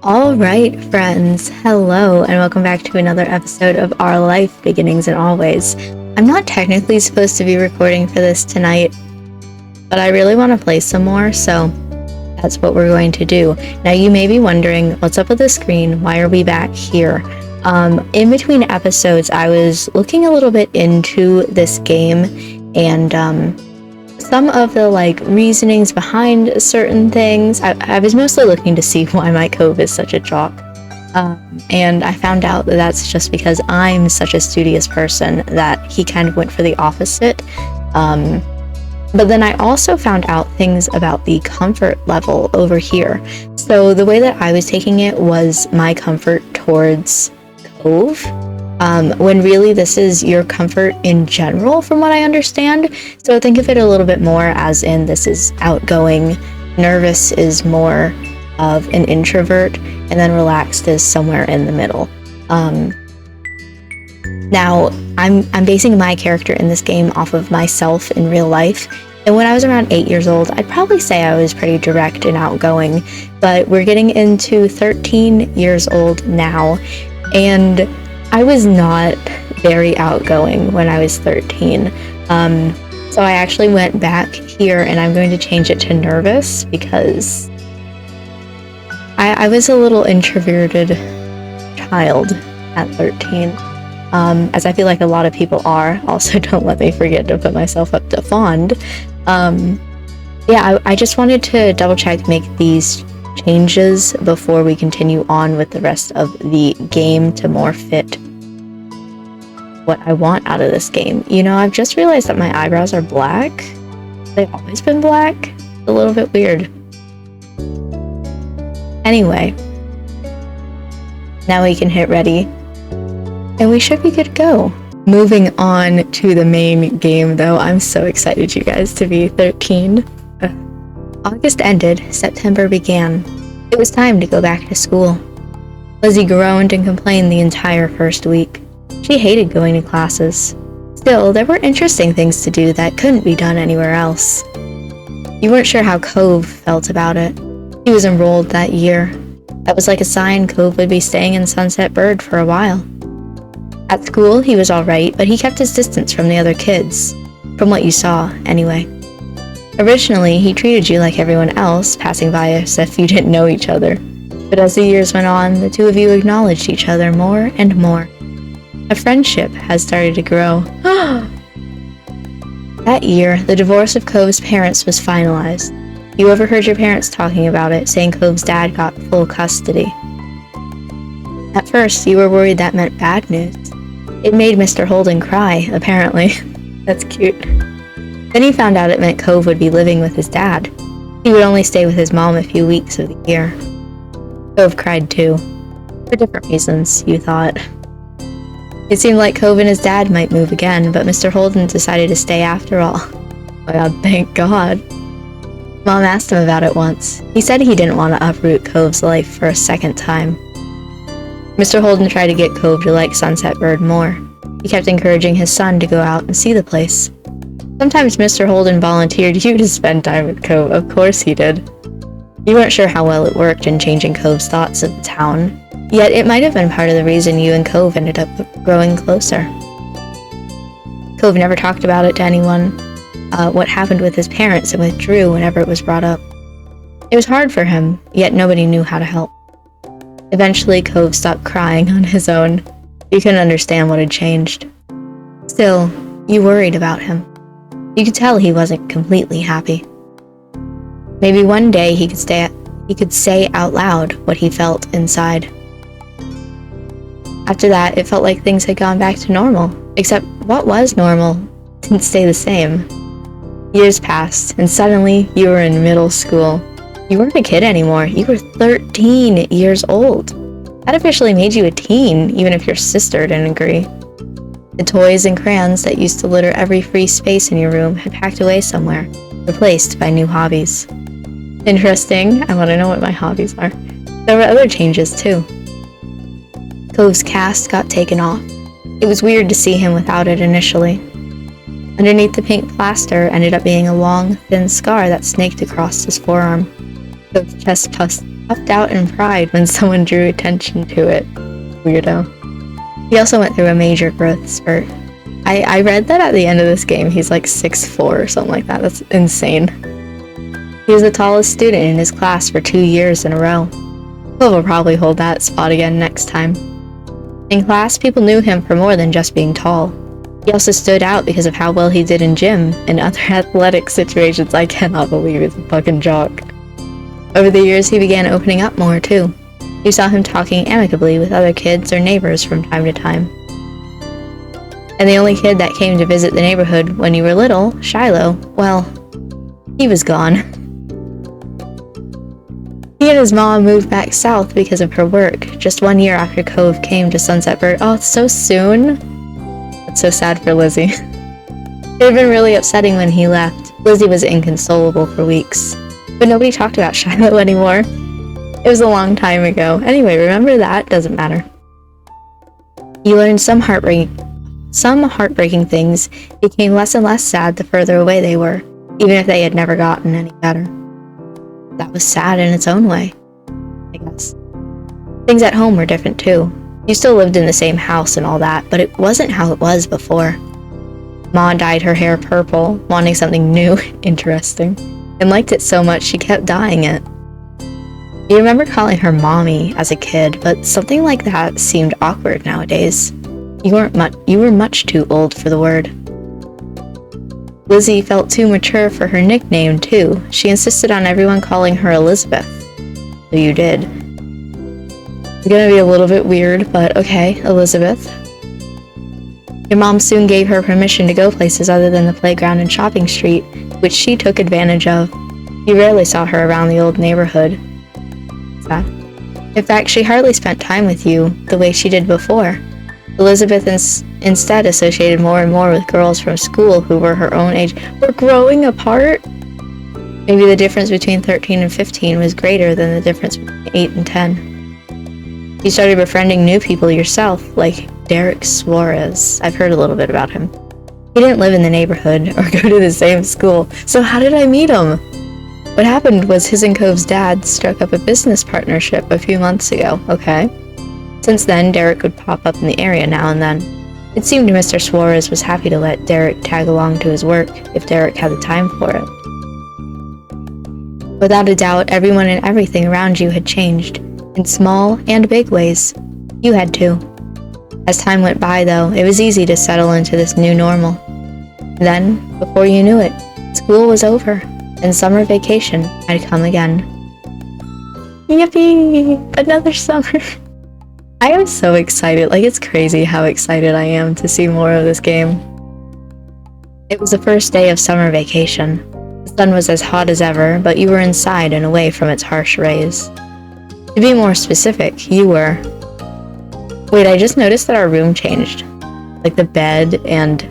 All right, friends. Hello, and welcome back to another episode of Our Life Beginnings and Always. I'm not technically supposed to be recording for this tonight, but I really want to play some more, so that's what we're going to do. Now, you may be wondering, what's up with the screen? Why are we back here? In between episodes, I was looking a little bit into this game and some of the reasonings behind certain things. I was mostly looking to see why my cove is such a jock, and I found out that that's just because I'm such a studious person that he kind of went for the opposite. But then I also found out things about the comfort level over here. So the way that I was taking it was my comfort towards Cove, when really this is your comfort in general, from what I understand. So think of it a little bit more as in this is outgoing, nervous is more of an introvert, and then relaxed is somewhere in the middle. Now, I'm basing my character in this game off of myself in real life, and when I was around 8 years old, I'd probably say I was pretty direct and outgoing, but we're getting into 13 years old now, and I was not very outgoing when I was 13. So I actually went back here, and I'm going to change it to nervous because I was a little introverted child at 13. As I feel like a lot of people are. Also, don't let me forget to put myself up to fond. I just wanted to double check, make these changes before we continue on with the rest of the game to more fit what I want out of this game. You know, I've just realized that my eyebrows are black. They've always been black. A little bit weird. Anyway, now we can hit ready, and we should be good to go. Moving on to the main game, though, I'm so excited, you guys, to be 13. August ended, September began. It was time to go back to school. Lizzie groaned and complained the entire first week. She hated going to classes. Still, there were interesting things to do that couldn't be done anywhere else. You weren't sure how Cove felt about it. He was enrolled that year. That was like a sign Cove would be staying in Sunset Bird for a while. At school, he was alright, but he kept his distance from the other kids. From what you saw, anyway. Originally, he treated you like everyone else, passing by as if you didn't know each other. But as the years went on, the two of you acknowledged each other more and more. A friendship has started to grow. That year, the divorce of Cove's parents was finalized. You overheard your parents talking about it, saying Cove's dad got full custody. At first, you were worried that meant bad news. It made Mr. Holden cry, apparently. That's cute. Then he found out it meant Cove would be living with his dad. He would only stay with his mom a few weeks of the year. Cove cried too. For different reasons, you thought. It seemed like Cove and his dad might move again, but Mr. Holden decided to stay after all. Oh my god, thank God. Mom asked him about it once. He said he didn't want to uproot Cove's life for a second time. Mr. Holden tried to get Cove to like Sunset Bird more. He kept encouraging his son to go out and see the place. Sometimes Mr. Holden volunteered you to spend time with Cove. Of course he did. You weren't sure how well it worked in changing Cove's thoughts of the town. Yet it might have been part of the reason you and Cove ended up growing closer. Cove never talked about it to anyone, what happened with his parents and with Drew whenever it was brought up. It was hard for him, yet nobody knew how to help. Eventually, Cove stopped crying on his own. You couldn't understand what had changed. Still, you worried about him. You could tell he wasn't completely happy. Maybe one day he could say out loud what he felt inside. After that, it felt like things had gone back to normal. Except what was normal didn't stay the same. Years passed, and suddenly you were in middle school. You weren't a kid anymore. You were 13 years old. That officially made you a teen, even if your sister didn't agree. The toys and crayons that used to litter every free space in your room had packed away somewhere, replaced by new hobbies. Interesting. I want to know what my hobbies are. There were other changes, too. Cove's cast got taken off. It was weird to see him without it initially. Underneath the pink plaster ended up being a long, thin scar that snaked across his forearm. Cove's chest puffed out in pride when someone drew attention to it. Weirdo. He also went through a major growth spurt. I read that at the end of this game he's like 6'4" or something like that. That's insane. He was the tallest student in his class for 2 years in a row. Cove will probably hold that spot again next time. In class, people knew him for more than just being tall. He also stood out because of how well he did in gym and other athletic situations. I cannot believe he's a fucking jock. Over the years, he began opening up more too. You saw him talking amicably with other kids or neighbors from time to time. And the only kid that came to visit the neighborhood when you were little, Shiloh, well, he was gone. He and his mom moved back south because of her work, just 1 year after Cove came to Sunset Bird. Oh, it's so soon. That's so sad for Lizzie. It had been really upsetting when he left. Lizzie was inconsolable for weeks. But nobody talked about Shiloh anymore. It was a long time ago. Anyway, remember that? Doesn't matter. You learned some heartbreaking things became less and less sad the further away they were, even if they had never gotten any better. That was sad in its own way, I guess. Things at home were different too. You still lived in the same house and all that, but it wasn't how it was before. Ma dyed her hair purple, wanting something new, interesting, and liked it so much she kept dyeing it. You remember calling her mommy as a kid, but something like that seemed awkward nowadays. You were much too old for the word. Lizzie felt too mature for her nickname, too. She insisted on everyone calling her Elizabeth. So you did. It's gonna be a little bit weird, but okay, Elizabeth. Your mom soon gave her permission to go places other than the playground and shopping street, which she took advantage of. You rarely saw her around the old neighborhood. Sad. In fact, she hardly spent time with you the way she did before. Elizabeth instead associated more and more with girls from school who were her own age. We're growing apart? Maybe the difference between 13 and 15 was greater than the difference between 8 and 10. You started befriending new people yourself, like Derek Suarez. I've heard a little bit about him. He didn't live in the neighborhood or go to the same school, so how did I meet him? What happened was his and Cove's dad struck up a business partnership a few months ago, okay? Since then, Derek would pop up in the area now and then. It seemed Mr. Suarez was happy to let Derek tag along to his work if Derek had the time for it. Without a doubt, everyone and everything around you had changed, in small and big ways. You had too. As time went by, though, it was easy to settle into this new normal. Then, before you knew it, school was over, and summer vacation had come again. Yippee! Another summer! I am so excited. Like, it's crazy how excited I am to see more of this game. It was the first day of summer vacation. The sun was as hot as ever, but you were inside and away from its harsh rays. To be more specific, you were... Wait, I just noticed that our room changed. Like, the bed and...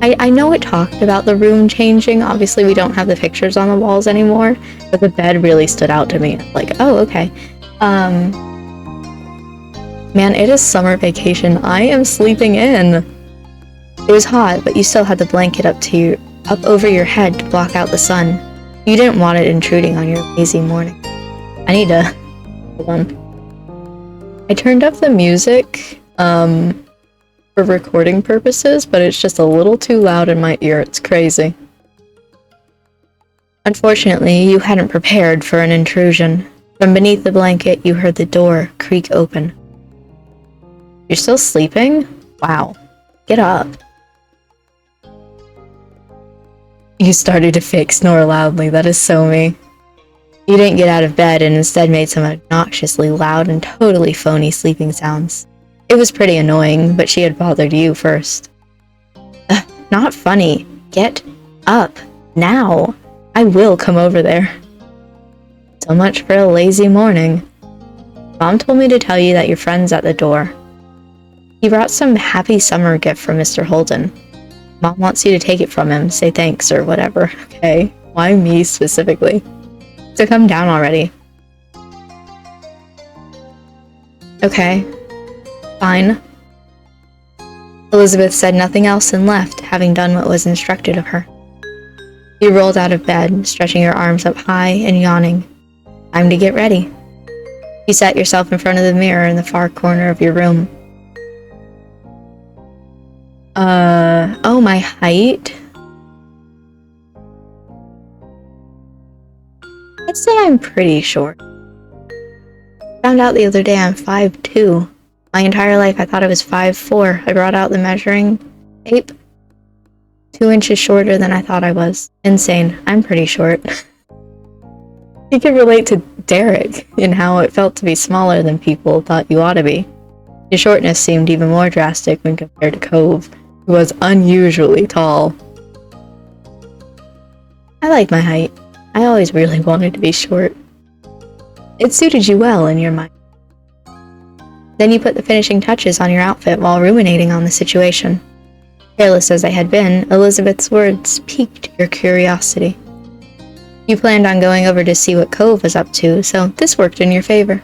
I know it talked about the room changing. Obviously, we don't have the pictures on the walls anymore, but the bed really stood out to me. Like, oh, okay. Man, it is summer vacation. I am sleeping in. It was hot, but you still had the blanket up over your head to block out the sun. You didn't want it intruding on your lazy morning. I need to... Hold on. I turned up the music, for recording purposes, but it's just a little too loud in my ear. It's crazy. Unfortunately, you hadn't prepared for an intrusion. From beneath the blanket, you heard the door creak open. You're still sleeping? Wow. Get up. You started to fake snore loudly. That is so me. You didn't get out of bed and instead made some obnoxiously loud and totally phony sleeping sounds. It was pretty annoying, but she had bothered you first. Not funny. Get up. Now. I will come over there. So much for a lazy morning. Mom told me to tell you that your friend's at the door. He brought some happy summer gift from Mr. Holden. Mom wants you to take it from him, say thanks or whatever, okay? Why me specifically? So come down already. Okay. Fine. Elizabeth said nothing else and left, having done what was instructed of her. You rolled out of bed, stretching your arms up high and yawning. Time to get ready. You sat yourself in front of the mirror in the far corner of your room. Oh, my height? I'd say I'm pretty short. Found out the other day I'm 5'2". My entire life I thought I was 5'4". I brought out the measuring tape. 2 inches shorter than I thought I was. Insane. I'm pretty short. You could relate to Derek in how it felt to be smaller than people thought you ought to be. Your shortness seemed even more drastic when compared to Cove, who was unusually tall. I like my height. I always really wanted to be short. It suited you well in your mind. Then you put the finishing touches on your outfit while ruminating on the situation. Careless as they had been, Elizabeth's words piqued your curiosity. You planned on going over to see what Cove was up to, so this worked in your favor.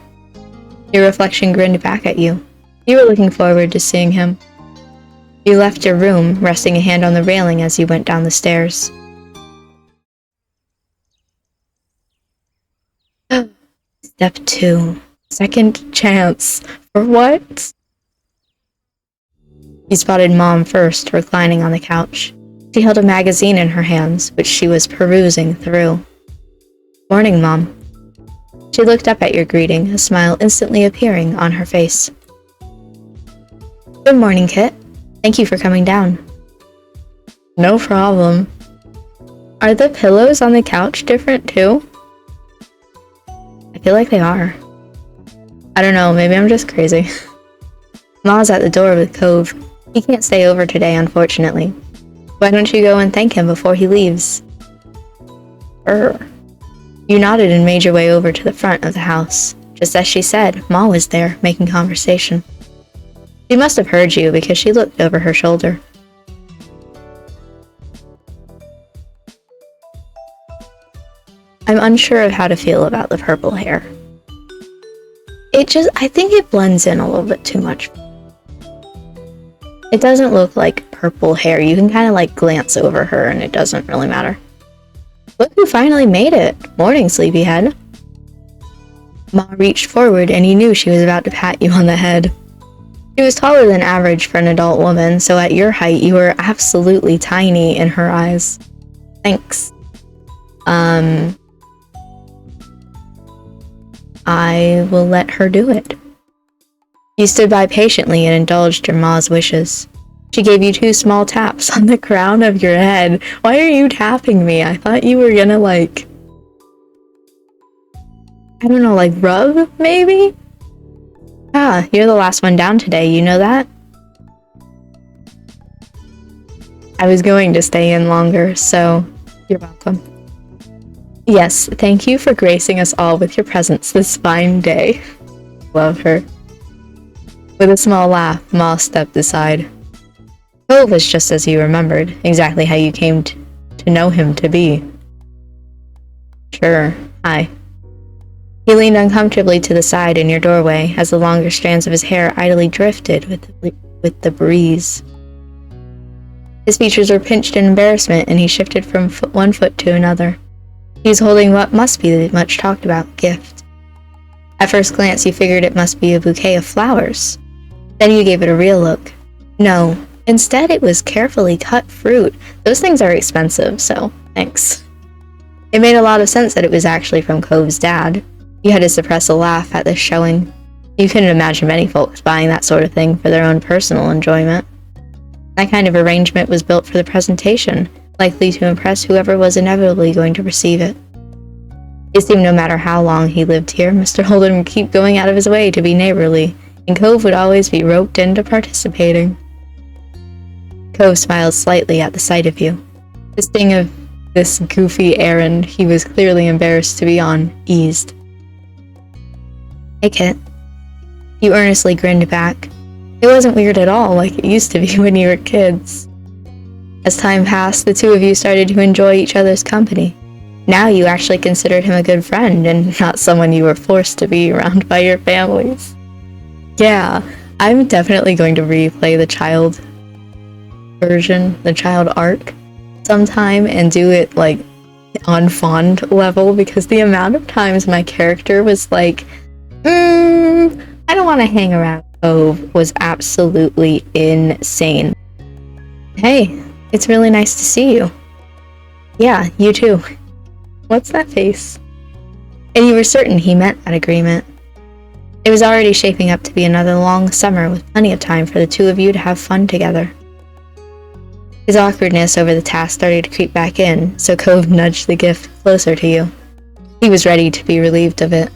Your reflection grinned back at you. You were looking forward to seeing him. You left your room, resting a hand on the railing as you went down the stairs. Step 2. Second chance. For what? You spotted Mom first, reclining on the couch. She held a magazine in her hands, which she was perusing through. Morning, Mom. She looked up at your greeting, a smile instantly appearing on her face. Good morning, Kit. Thank you for coming down. No problem. Are the pillows on the couch different too? I feel like they are. I don't know, maybe I'm just crazy. Ma's at the door with Cove. He can't stay over today, unfortunately. Why don't you go and thank him before he leaves? You nodded and made your way over to the front of the house. Just as she said, Ma was there, making conversation. She must have heard you because she looked over her shoulder. I'm unsure of how to feel about the purple hair. I think it blends in a little bit too much. It doesn't look like purple hair. You can kind of like glance over her and it doesn't really matter. Look who finally made it. Morning, sleepyhead. Ma reached forward and you knew she was about to pat you on the head. She was taller than average for an adult woman, so at your height you were absolutely tiny in her eyes. Thanks. I will let her do it. You stood by patiently and indulged your Ma's wishes. She gave you 2 small taps on the crown of your head. Why are you tapping me? I thought you were gonna I don't know, rub, maybe? Ah, you're the last one down today, you know that? I was going to stay in longer, so you're welcome. Yes, thank you for gracing us all with your presence this fine day. Love her. With a small laugh, Ma stepped aside. Cove was just as you remembered, exactly how you came to know him to be. Sure, hi. He leaned uncomfortably to the side in your doorway as the longer strands of his hair idly drifted with the breeze. His features were pinched in embarrassment and he shifted from one foot to another. He was holding what must be the much talked about gift. At first glance you figured it must be a bouquet of flowers. Then you gave it a real look. No, instead it was carefully cut fruit. Those things are expensive, so thanks. It made a lot of sense that it was actually from Cove's dad. You had to suppress a laugh at this showing. You couldn't imagine many folks buying that sort of thing for their own personal enjoyment. That kind of arrangement was built for the presentation, likely to impress whoever was inevitably going to receive it. It seemed no matter how long he lived here, Mr. Holden would keep going out of his way to be neighborly, and Cove would always be roped into participating. Cove smiled slightly at the sight of you. The sting of this goofy errand he was clearly embarrassed to be on eased. Hey, Kit. You earnestly grinned back. It wasn't weird at all like it used to be when you were kids. As time passed, the two of you started to enjoy each other's company. Now you actually considered him a good friend and not someone you were forced to be around by your families. Yeah, I'm definitely going to replay the child version, the child arc, sometime and do it on fond level because the amount of times my character was I don't want to hang around. Cove was absolutely insane. Hey, it's really nice to see you. Yeah, you too. What's that face? And you were certain he meant that agreement. It was already shaping up to be another long summer with plenty of time for the two of you to have fun together. His awkwardness over the task started to creep back in, so Cove nudged the gift closer to you. He was ready to be relieved of it.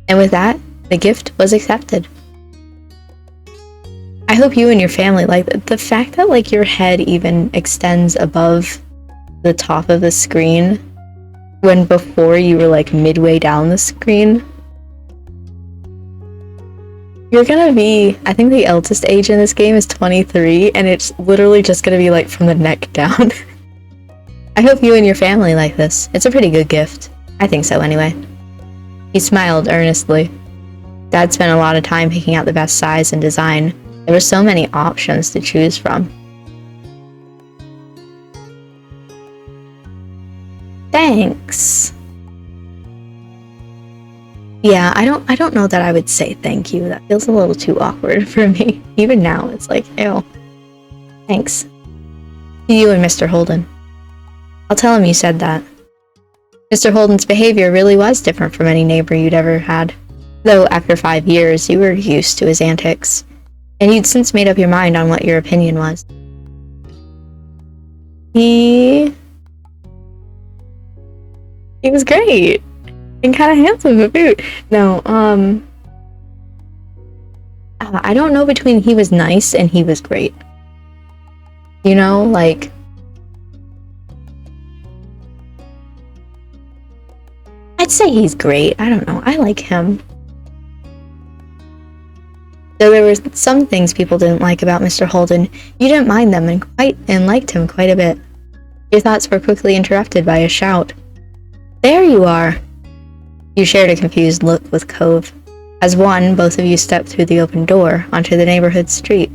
And with that, the gift was accepted. I hope you and your family like it. The fact that like your head even extends above the top of the screen when before you were like midway down the screen. You're gonna be, I think the eldest age in this game is 23, and it's literally just gonna be like from the neck down. I hope you and your family like this. It's a pretty good gift. I think so anyway. He smiled earnestly. Dad spent a lot of time picking out the best size and design. There were so many options to choose from. Thanks. Yeah, I don't know that I would say thank you. That feels a little too awkward for me. Even now, it's like, ew. Thanks. To you and Mr. Holden. I'll tell him you said that. Mr. Holden's behavior really was different from any neighbor you'd ever had. Though after 5 years, you were used to his antics. And you'd since made up your mind on what your opinion was. He was great. And kind of handsome to boot. No, I don't know between he was nice and he was great. You know, like... I'd say he's great. I don't know. I like him. Though there were some things people didn't like about Mr. Holden, you didn't mind them and liked him quite a bit. Your thoughts were quickly interrupted by a shout. There you are! You shared a confused look with Cove. As one, both of you stepped through the open door onto the neighborhood street.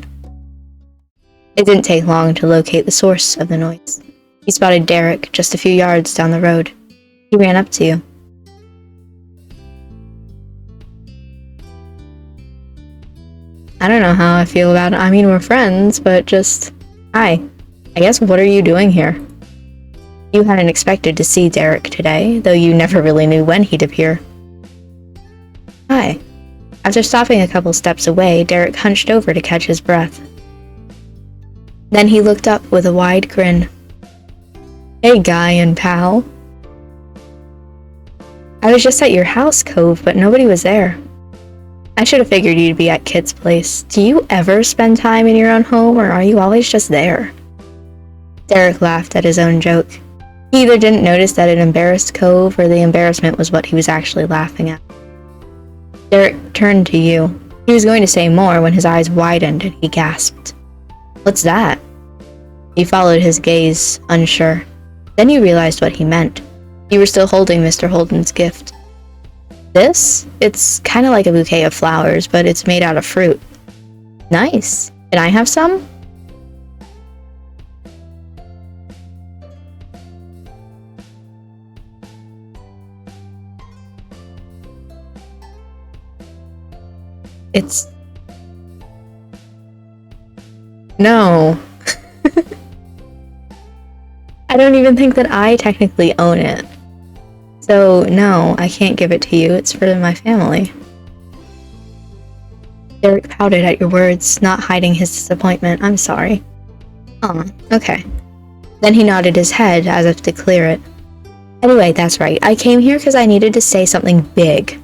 It didn't take long to locate the source of the noise. You spotted Derek just a few yards down the road. He ran up to you. I don't know how I feel about it. I mean, we're friends, but just... Hi. I guess what are you doing here? You hadn't expected to see Derek today, though you never really knew when he'd appear. Hi. After stopping a couple steps away, Derek hunched over to catch his breath. Then he looked up with a wide grin. Hey, guy and pal. I was just at your house, Cove, but nobody was there. I should have figured you'd be at Kit's place. Do you ever spend time in your own home, or are you always just there? Derek laughed at his own joke. He either didn't notice that it embarrassed Cove, or the embarrassment was what he was actually laughing at. Derek turned to you. He was going to say more when his eyes widened and he gasped. What's that? You followed his gaze, unsure. Then you realized what he meant. You were still holding Mr. Holden's gift. This? It's kind of like a bouquet of flowers, but it's made out of fruit. Nice. Can I have some? It's... No. I don't even think that I technically own it. So, no, I can't give it to you. It's for my family. Derek pouted at your words, not hiding his disappointment. I'm sorry. Oh, okay. Then he nodded his head as if to clear it. Anyway, that's right. I came here because I needed to say something big.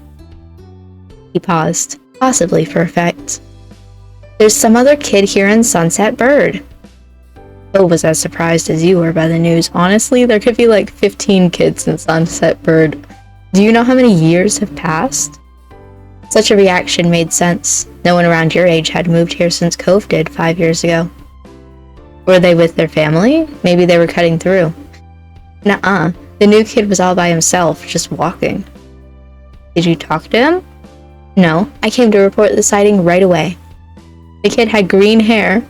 He paused, possibly for effect. There's some other kid here in Sunset Bird. Bill was as surprised as you were by the news. Honestly, there could be like 15 kids in Sunset Bird. Do you know how many years have passed? Such a reaction made sense. No one around your age had moved here since Cove did 5 years ago. Were they with their family? Maybe they were cutting through. Nuh-uh. The new kid was all by himself, just walking. Did you talk to him? No, I came to report the sighting right away. The kid had green hair,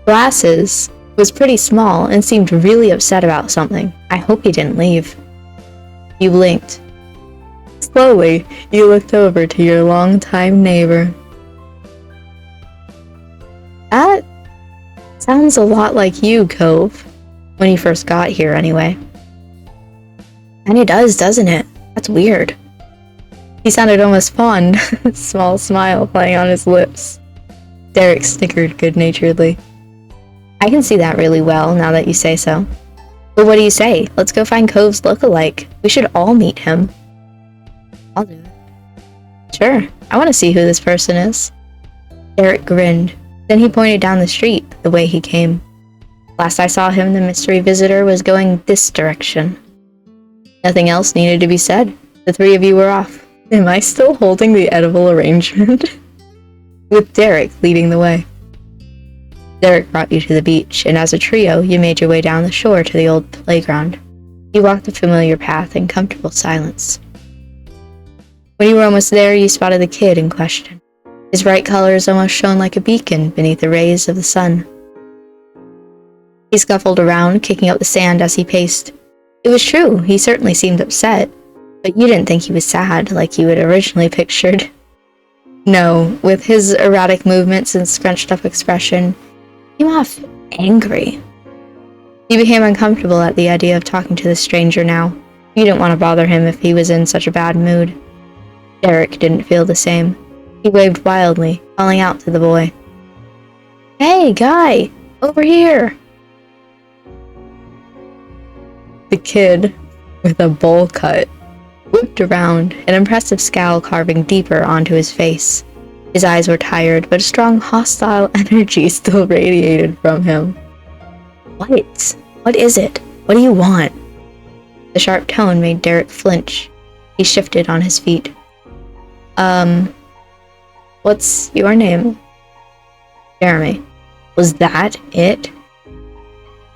glasses, was pretty small, and seemed really upset about something. I hope he didn't leave. You blinked. Slowly, you looked over to your longtime neighbor. That sounds a lot like you, Cove. When you first got here, anyway. And it does, doesn't it? That's weird. He sounded almost fond, a small smile playing on his lips. Derek snickered good-naturedly. I can see that really well, now that you say so. But what do you say? Let's go find Cove's look-alike. We should all meet him. I'll do it. Sure, I want to see who this person is. Derek grinned. Then he pointed down the street, the way he came. Last I saw him, the mystery visitor was going this direction. Nothing else needed to be said. The three of you were off. Am I still holding the edible arrangement? With Derek leading the way. Derek brought you to the beach, and as a trio, you made your way down the shore to the old playground. You walked the familiar path in comfortable silence. When you were almost there, you spotted the kid in question. His bright colors almost shone like a beacon beneath the rays of the sun. He scuffled around, kicking up the sand as he paced. It was true, he certainly seemed upset, but you didn't think he was sad like you had originally pictured. No, with his erratic movements and scrunched-up expression, he came off angry. You became uncomfortable at the idea of talking to this stranger now. You didn't want to bother him if he was in such a bad mood. Derek didn't feel the same. He waved wildly, calling out to the boy. Hey, guy! Over here! The kid, with a bowl cut, whipped around, an impressive scowl carving deeper onto his face. His eyes were tired, but a strong hostile energy still radiated from him. What? What is it? What do you want? The sharp tone made Derek flinch. He shifted on his feet. What's your name? Jeremy. Was that it?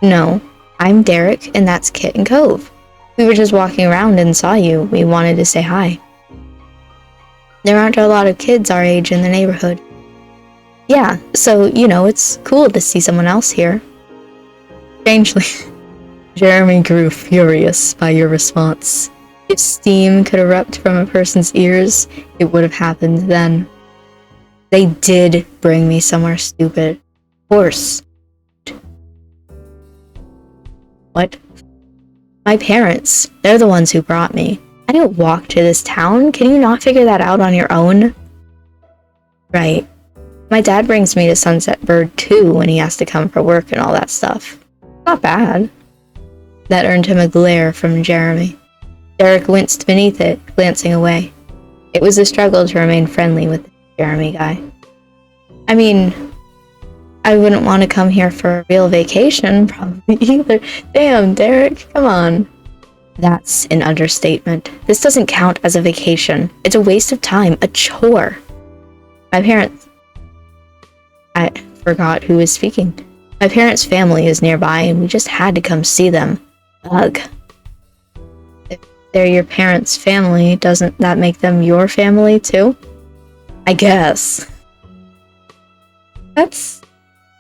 No, I'm Derek, and that's Kit and Cove. We were just walking around and saw you. We wanted to say hi. There aren't a lot of kids our age in the neighborhood. Yeah, so, it's cool to see someone else here. Strangely, Jeremy grew furious by your response. If steam could erupt from a person's ears, it would have happened then. They did bring me somewhere stupid. Of course. What? My parents. They're the ones who brought me. I didn't walk to this town. Can you not figure that out on your own? Right. My dad brings me to Sunset Bird too when he has to come for work and all that stuff. Not bad. That earned him a glare from Jeremy. Derek winced beneath it, glancing away. It was a struggle to remain friendly with the Jeremy guy. I mean, I wouldn't want to come here for a real vacation, probably either. Damn, Derek, come on. That's an understatement. This doesn't count as a vacation. It's a waste of time, a chore. My parents... I forgot who was speaking. My parents' family is nearby, and we just had to come see them. Ugh. If they're your parents' family, doesn't that make them your family, too? I guess. That's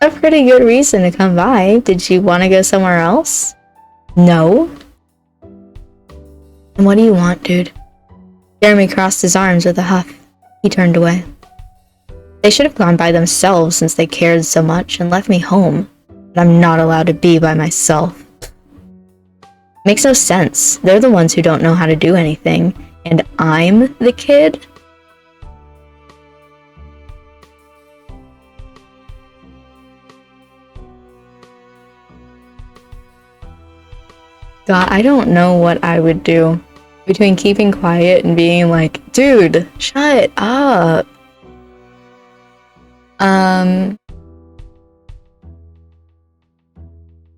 a pretty good reason to come by. Did you want to go somewhere else? No? And what do you want, dude? Jeremy crossed his arms with a huff. He turned away. They should have gone by themselves since they cared so much and left me home. But I'm not allowed to be by myself. Makes no sense. They're the ones who don't know how to do anything. And I'm the kid? God, I don't know what I would do between keeping quiet and being like, dude, shut up.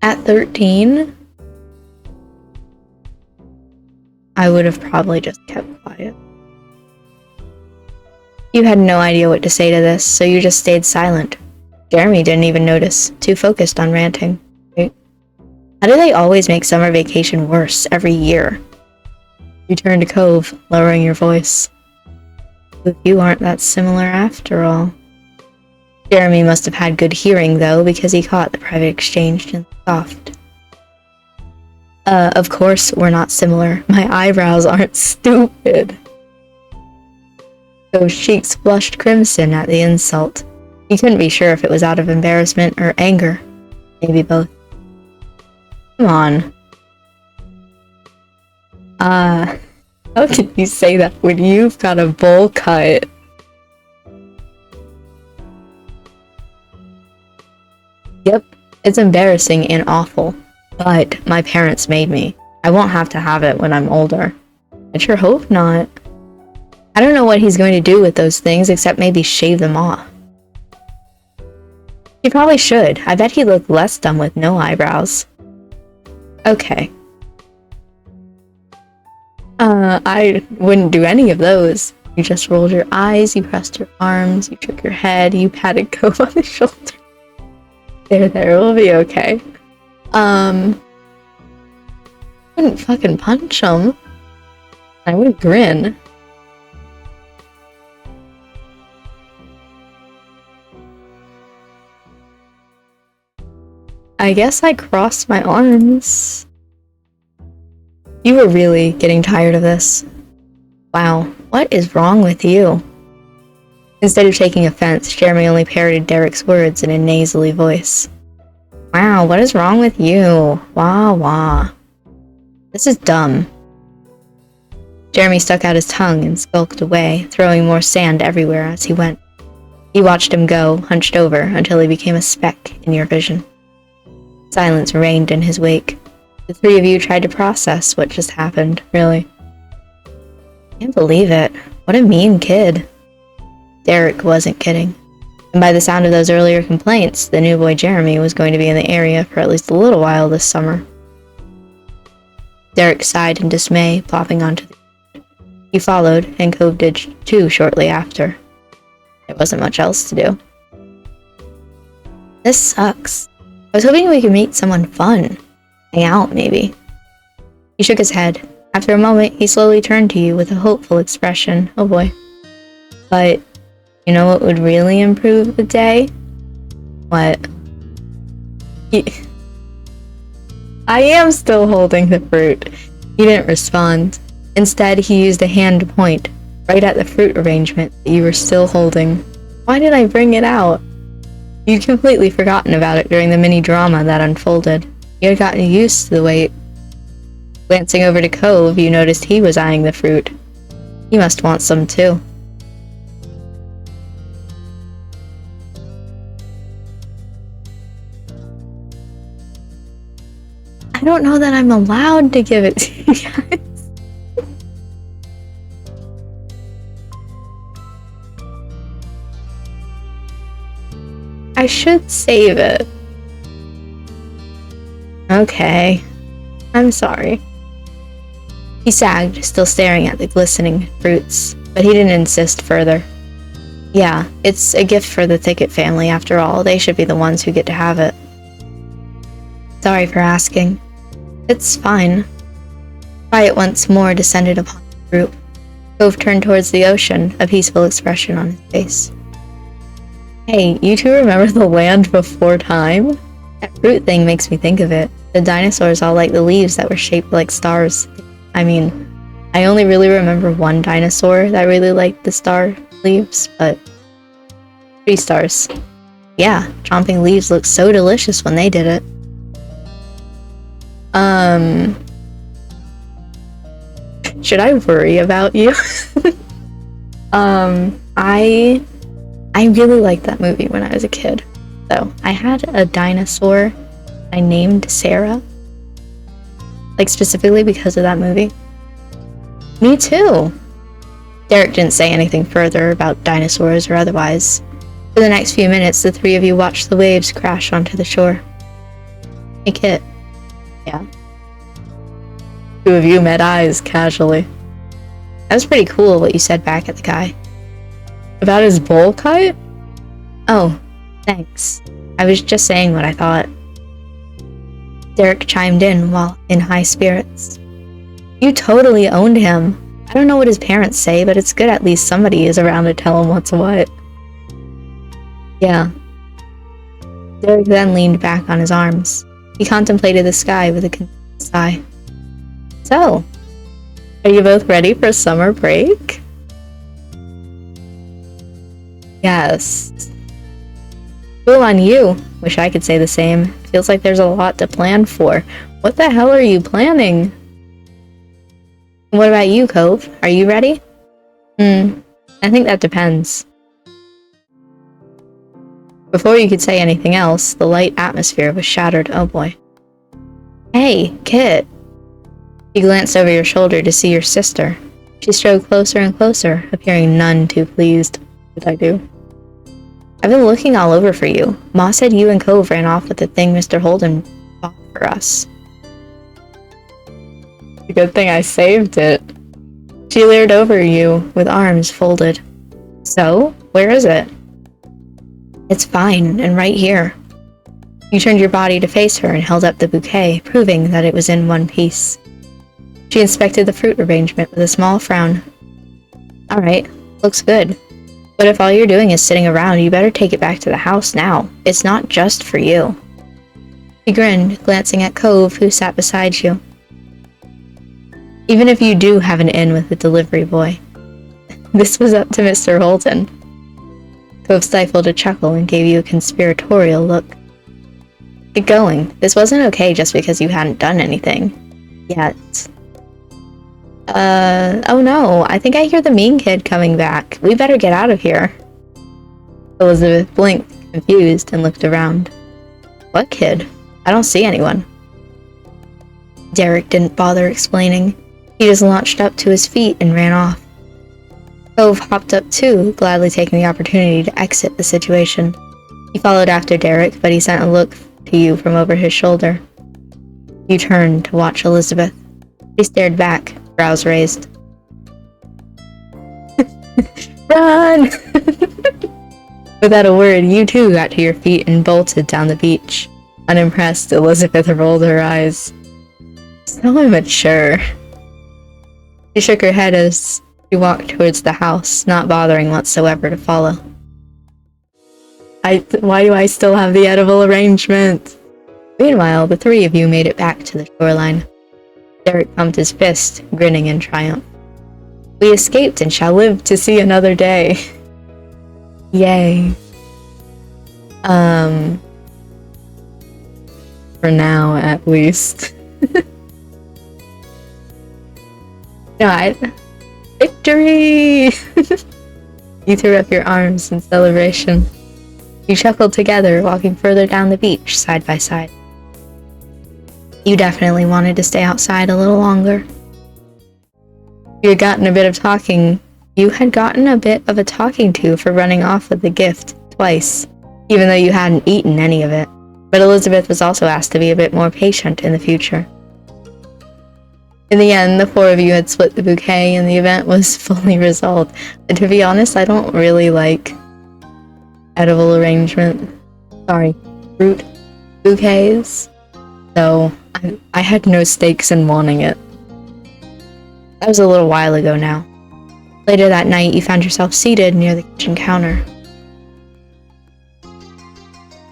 At 13, I would have probably just kept quiet. You had no idea what to say to this, so you just stayed silent. Jeremy didn't even notice, too focused on ranting. How do they always make summer vacation worse every year? You turned to Cove, lowering your voice. You aren't that similar after all. Jeremy must have had good hearing, though, because he caught the private exchange and scoffed. Of course we're not similar. My eyebrows aren't stupid. Cove's cheeks flushed crimson at the insult. He couldn't be sure if it was out of embarrassment or anger. Maybe both. Come on. How can you say that when you've got a bowl cut? Yep, it's embarrassing and awful. But my parents made me. I won't have to have it when I'm older. I sure hope not. I don't know what he's going to do with those things except maybe shave them off. He probably should. I bet he'd look less dumb with no eyebrows. Okay. I wouldn't do any of those. You just rolled your eyes, you pressed your arms, you shook your head, you patted Cove on the shoulder. There, we'll be okay. I wouldn't fucking punch him. I would grin. I guess I crossed my arms. You were really getting tired of this. Wow, what is wrong with you? Instead of taking offense, Jeremy only parroted Derek's words in a nasally voice. Wow, what is wrong with you? Wah wah. This is dumb. Jeremy stuck out his tongue and skulked away, throwing more sand everywhere as he went. You watched him go, hunched over, until he became a speck in your vision. Silence reigned in his wake. The three of you tried to process what just happened, really. Can't believe it. What a mean kid. Derek wasn't kidding. And by the sound of those earlier complaints, the new boy Jeremy was going to be in the area for at least a little while this summer. Derek sighed in dismay, plopping onto the ground. He followed, and Cove did too shortly after. There wasn't much else to do. This sucks. I was hoping we could meet someone fun. Hang out, maybe. He shook his head. After a moment, he slowly turned to you with a hopeful expression. Oh boy. But, you know what would really improve the day? What? I am still holding the fruit. He didn't respond. Instead, he used a hand to point, right at the fruit arrangement that you were still holding. Why did I bring it out? You'd completely forgotten about it during the mini-drama that unfolded. You had gotten used to the wait. Glancing over to Cove, you noticed he was eyeing the fruit. He must want some too. I don't know that I'm allowed to give it to you guys. I should save it. Okay. I'm sorry. He sagged, still staring at the glistening fruits, but he didn't insist further. Yeah, it's a gift for the Thicket family after all. They should be the ones who get to have it. Sorry for asking. It's fine. Quiet once more descended upon the group. Cove turned towards the ocean, a peaceful expression on his face. Hey, you two remember the land before time? That fruit thing makes me think of it. The dinosaurs all like the leaves that were shaped like stars. I mean, I only really remember one dinosaur that really liked the star leaves, but... tree stars. Yeah, chomping leaves looked so delicious when they did it. Should I worry about you? I really liked that movie when I was a kid. So, I had a dinosaur I named Sarah. Like, specifically because of that movie. Me too! Derek didn't say anything further about dinosaurs or otherwise. For the next few minutes, the three of you watched the waves crash onto the shore. Hey, Kit. Yeah. Two of you met eyes casually. That was pretty cool what you said back at the guy. About his bowl cut? Oh, thanks. I was just saying what I thought. Derek chimed in while in high spirits. You totally owned him. I don't know what his parents say, but it's good at least somebody is around to tell him what's what. Yeah. Derek then leaned back on his arms. He contemplated the sky with a content sigh. So, are you both ready for summer break? Yes. Cool on you. Wish I could say the same. Feels like there's a lot to plan for. What the hell are you planning? What about you, Cove? Are you ready? I think that depends. Before you could say anything else, the light atmosphere was shattered. Oh boy. Hey, Kit. You glanced over your shoulder to see your sister. She strode closer and closer, appearing none too pleased. What did I do? I've been looking all over for you. Ma said you and Cove ran off with the thing Mr. Holden bought for us. It's a good thing I saved it. She leered over you with arms folded. So, where is it? It's fine, and right here. You turned your body to face her and held up the bouquet, proving that it was in one piece. She inspected the fruit arrangement with a small frown. Alright, looks good. But if all you're doing is sitting around, you better take it back to the house now. It's not just for you. She grinned, glancing at Cove, who sat beside you. Even if you do have an in with the delivery boy, this was up to Mr. Holden. Cove stifled a chuckle and gave you a conspiratorial look. Get going. This wasn't okay just because you hadn't done anything. Yet. Oh no, I think I hear the mean kid coming back. We better get out of here. Elizabeth blinked, confused, and looked around. What kid? I don't see anyone. Derek didn't bother explaining. He just launched up to his feet and ran off. Cove hopped up too, gladly taking the opportunity to exit the situation. He followed after Derek, but he sent a look to you from over his shoulder. You turned to watch Elizabeth. She stared back, brows raised. Run! Without a word, you too got to your feet and bolted down the beach. Unimpressed, Elizabeth rolled her eyes. So immature. She shook her head as she walked towards the house, not bothering whatsoever to follow. Why do I still have the edible arrangement? Meanwhile, the three of you made it back to the shoreline. Derek pumped his fist, grinning in triumph. We escaped and shall live to see another day. Yay. For now, at least. Victory! You threw up your arms in celebration. You chuckled together, walking further down the beach, side by side. You definitely wanted to stay outside a little longer. You had gotten a bit of a talking to for running off with the gift twice, even though you hadn't eaten any of it. But Elizabeth was also asked to be a bit more patient in the future. In the end, the four of you had split the bouquet and the event was fully resolved. And to be honest, I don't really like edible fruit bouquets. So I had no stakes in wanting it. That was a little while ago now. Later that night, you found yourself seated near the kitchen counter.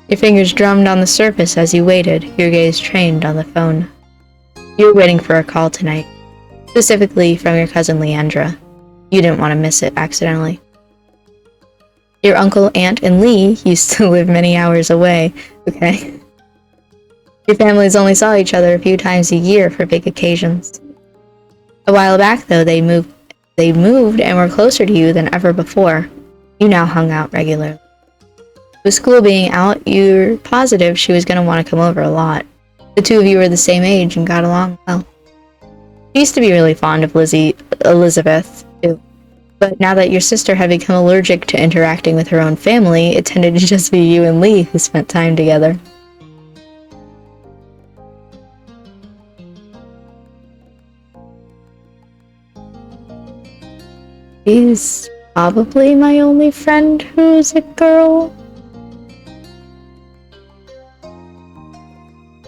Your fingers drummed on the surface as you waited, your gaze trained on the phone. You were waiting for a call tonight, specifically from your cousin Leandra. You didn't want to miss it accidentally. Your uncle, aunt, and Lee used to live many hours away, okay? Your families only saw each other a few times a year for big occasions. A while back, though, they moved and were closer to you than ever before. You now hung out regularly. With school being out, you're positive she was going to want to come over a lot. The two of you were the same age and got along well. She used to be really fond of Elizabeth, too. But now that your sister had become allergic to interacting with her own family, it tended to just be you and Lee who spent time together. She's probably my only friend who's a girl.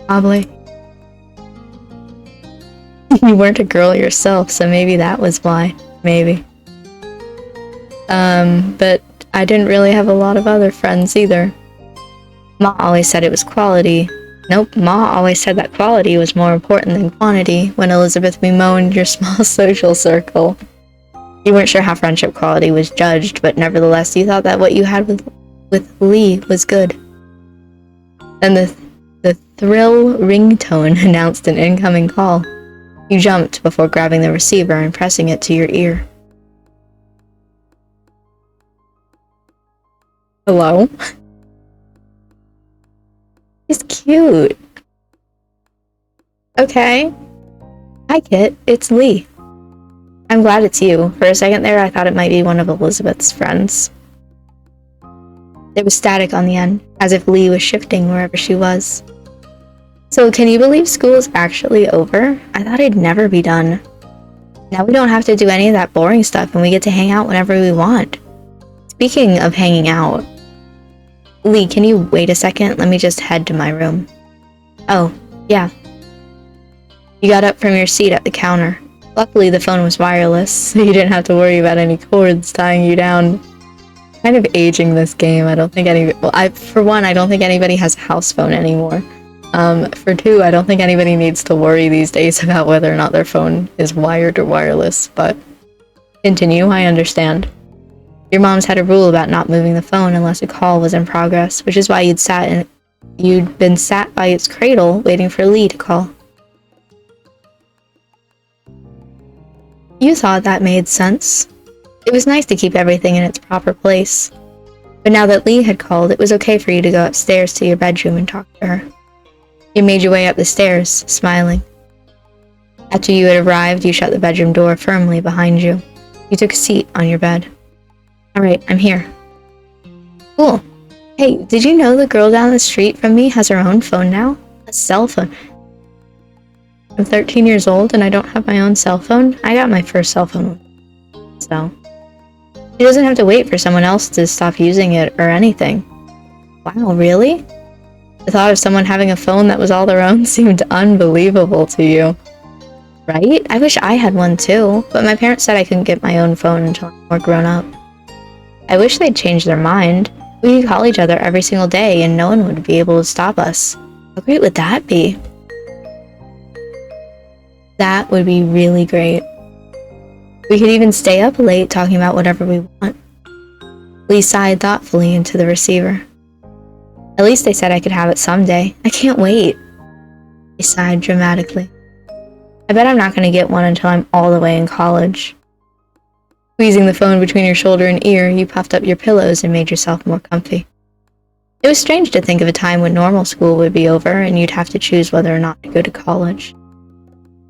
Probably. You weren't a girl yourself, so maybe that was why. Maybe. But I didn't really have a lot of other friends either. Ma always said it was quality. Nope, Ma always said that quality was more important than quantity when Elizabeth bemoaned your small social circle. You weren't sure how friendship quality was judged, but nevertheless, you thought that what you had with Lee was good. Then the thrill ringtone announced an incoming call. You jumped before grabbing the receiver and pressing it to your ear. Hello? He's cute. Okay. Hi, Kit. It's Lee. I'm glad it's you. For a second there, I thought it might be one of Elizabeth's friends. There was static on the end, as if Lee was shifting wherever she was. So, can you believe school is actually over? I thought I'd never be done. Now we don't have to do any of that boring stuff and we get to hang out whenever we want. Speaking of hanging out, Lee, can you wait a second? Let me just head to my room. Oh, yeah. You got up from your seat at the counter. Luckily, the phone was wireless, so you didn't have to worry about any cords tying you down. Kind of aging this game. I don't think for one, I don't think anybody has a house phone anymore. For two, I don't think anybody needs to worry these days about whether or not their phone is wired or wireless, but continue, I understand. Your mom's had a rule about not moving the phone unless a call was in progress, which is why you'd been sat by its cradle waiting for Lee to call. You thought that made sense. It was nice to keep everything in its proper place. But now that Lee had called, it was okay for you to go upstairs to your bedroom and talk to her. You made your way up the stairs, smiling. After you had arrived, you shut the bedroom door firmly behind you. You took a seat on your bed. Alright, I'm here. Cool. Hey, did you know the girl down the street from me has her own phone now? A cell phone. I'm 13 years old and I don't have my own cell phone. I got my first cell phone. So, she doesn't have to wait for someone else to stop using it or anything. Wow, really? The thought of someone having a phone that was all their own seemed unbelievable to you. Right? I wish I had one too, but my parents said I couldn't get my own phone until I'm more grown up. I wish they'd change their mind. We could call each other every single day and no one would be able to stop us. How great would that be? That would be really great. We could even stay up late talking about whatever we want. Lee sighed thoughtfully into the receiver. At least they said I could have it someday. I can't wait. He sighed dramatically. I bet I'm not going to get one until I'm all the way in college. Squeezing the phone between your shoulder and ear, you puffed up your pillows and made yourself more comfy. It was strange to think of a time when normal school would be over and you'd have to choose whether or not to go to college.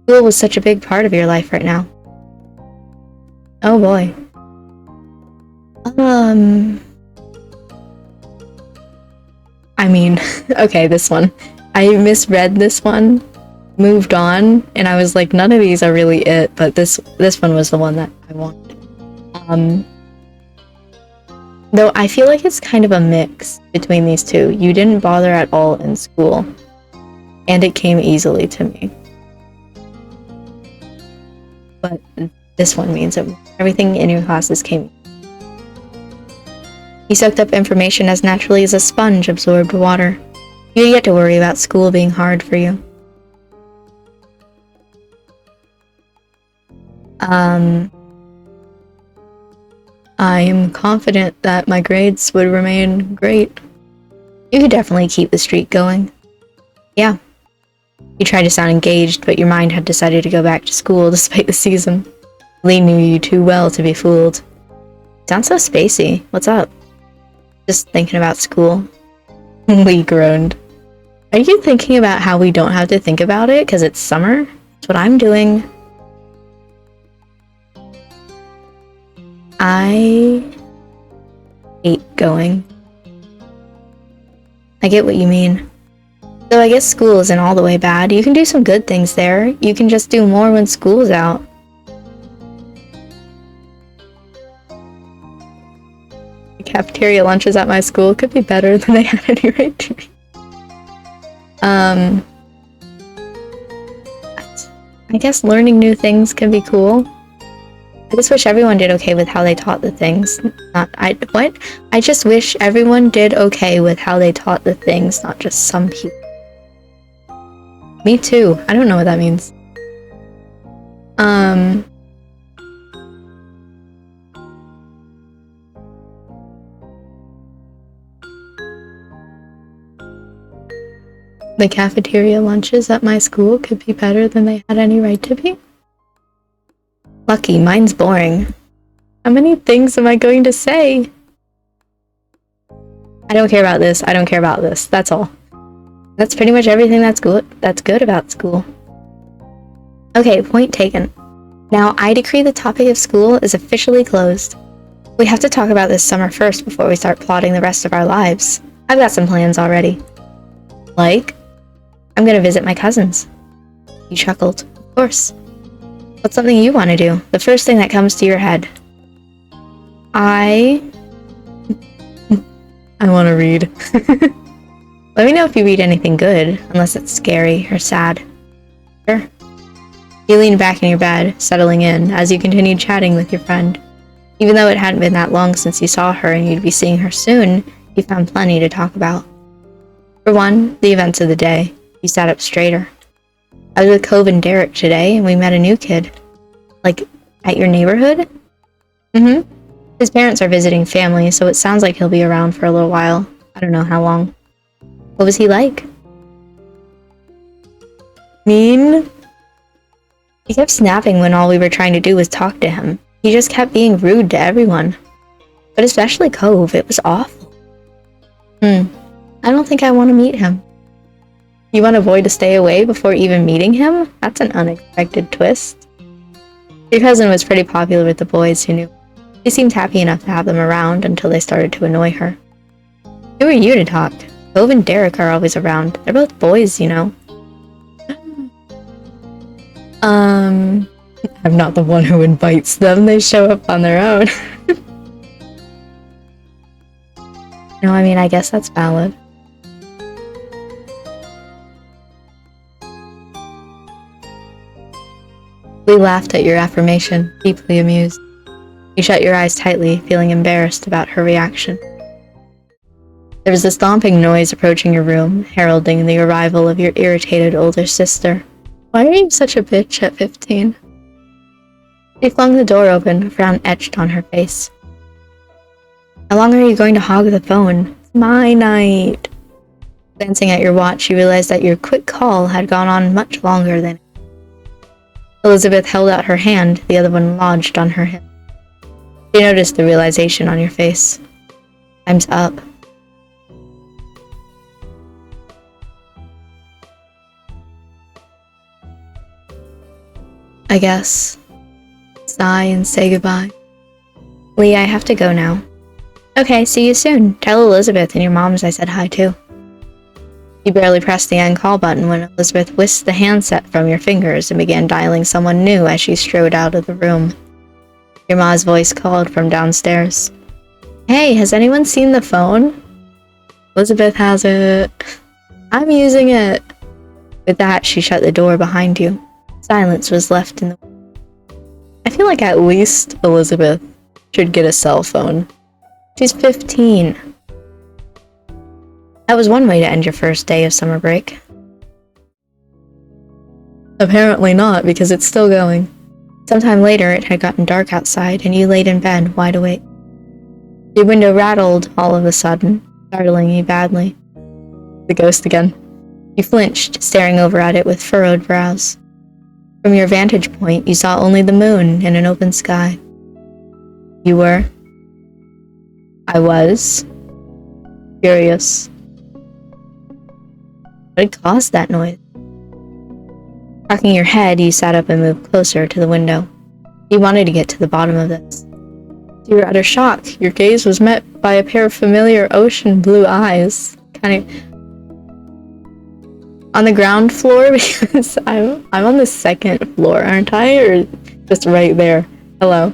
School was such a big part of your life right now. Oh boy. I mean, okay, this one. I misread this one, moved on, and I was like, none of these are really it, but this one was the one that I wanted. Though I feel like it's kind of a mix between these two. You didn't bother at all in school, and it came easily to me. But this one means that everything in your classes came. You soaked up information as naturally as a sponge absorbed water. You had yet to worry about school being hard for you. I am confident that my grades would remain great. You could definitely keep the streak going. Yeah. You tried to sound engaged, but your mind had decided to go back to school despite the season. Lee knew you too well to be fooled. Sounds so spacey. What's up? Just thinking about school. Lee groaned. Are you thinking about how we don't have to think about it because it's summer? That's what I'm doing. I hate going. I get what you mean. Though I guess school isn't all the way bad. You can do some good things there. You can just do more when school's out. The cafeteria lunches at my school could be better than they had any right to be. I guess learning new things can be cool. I just wish everyone did okay with how they taught the things. I just wish everyone did okay with how they taught the things, not just some people. Me too. I don't know what that means. The cafeteria lunches at my school could be better than they had any right to be? Lucky, mine's boring. How many things am I going to say? I don't care about this, I don't care about this, that's all. That's pretty much everything that's good about school. Okay, point taken. Now, I decree the topic of school is officially closed. We have to talk about this summer first before we start plotting the rest of our lives. I've got some plans already. Like? I'm gonna visit my cousins. You chuckled. Of course. What's something you want to do? The first thing that comes to your head. I want to read. Let me know if you read anything good, unless it's scary or sad. Sure. You leaned back in your bed, settling in, as you continued chatting with your friend. Even though it hadn't been that long since you saw her and you'd be seeing her soon, you found plenty to talk about. For one, the events of the day. You sat up straighter. I was with Cove and Derek today, and we met a new kid. Like, at your neighborhood? Mm-hmm. His parents are visiting family, so it sounds like he'll be around for a little while. I don't know how long. What was he like? Mean? He kept snapping when all we were trying to do was talk to him. He just kept being rude to everyone. But especially Cove, it was awful. I don't think I want to meet him. You want a boy to stay away before even meeting him? That's an unexpected twist. Your cousin was pretty popular with the boys who knew. She seemed happy enough to have them around until they started to annoy her. Who are you to talk? Cove and Derek are always around. They're both boys, you know. I'm not the one who invites them. They show up on their own. No, I mean, I guess that's valid. We laughed at your affirmation, deeply amused. You shut your eyes tightly, feeling embarrassed about her reaction. There was a stomping noise approaching your room, heralding the arrival of your irritated older sister. Why are you such a bitch at 15? She flung the door open, a frown etched on her face. How long are you going to hog the phone? It's my night. Glancing at your watch, you realized that your quick call had gone on much longer than. Elizabeth held out her hand, the other one lodged on her hip. She noticed the realization on your face. Time's up. I guess. Sigh and say goodbye. Lee, I have to go now. Okay, see you soon. Tell Elizabeth and your moms I said hi too. You barely pressed the end call button when Elizabeth whisked the handset from your fingers and began dialing someone new as she strode out of the room. Your ma's voice called from downstairs. Hey, has anyone seen the phone? Elizabeth has it. I'm using it. With that, she shut the door behind you. Silence was left in the... I feel like at least Elizabeth should get a cell phone. She's 15. That was one way to end your first day of summer break. Apparently not, because it's still going. Sometime later, it had gotten dark outside, and you laid in bed, wide awake. Your window rattled all of a sudden, startling you badly. The ghost again. You flinched, staring over at it with furrowed brows. From your vantage point, you saw only the moon in an open sky. You were... I was... curious. What had caused that noise? Cocking your head, you sat up and moved closer to the window. You wanted to get to the bottom of this. To your utter shock, your gaze was met by a pair of familiar ocean blue eyes. Kind of... on the ground floor, because I'm on the second floor, aren't I? Or just right there? Hello?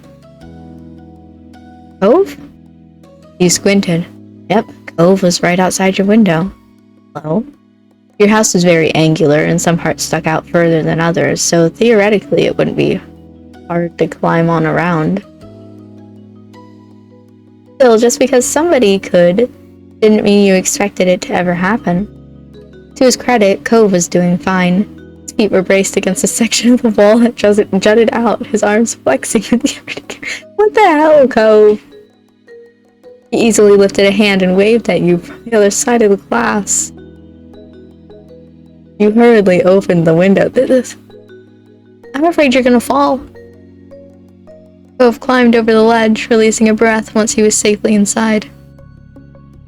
Cove? You squinted. Yep, Cove was right outside your window. Hello? Your house was very angular and some parts stuck out further than others, so theoretically it wouldn't be hard to climb on around. Still, just because somebody could, didn't mean you expected it to ever happen. To his credit, Cove was doing fine. His feet were braced against a section of the wall that jutted out, his arms flexing in the air. What the hell, Cove? He easily lifted a hand and waved at you from the other side of the glass. You hurriedly opened the window. I'm afraid you're gonna fall. Cove climbed over the ledge, releasing a breath once he was safely inside.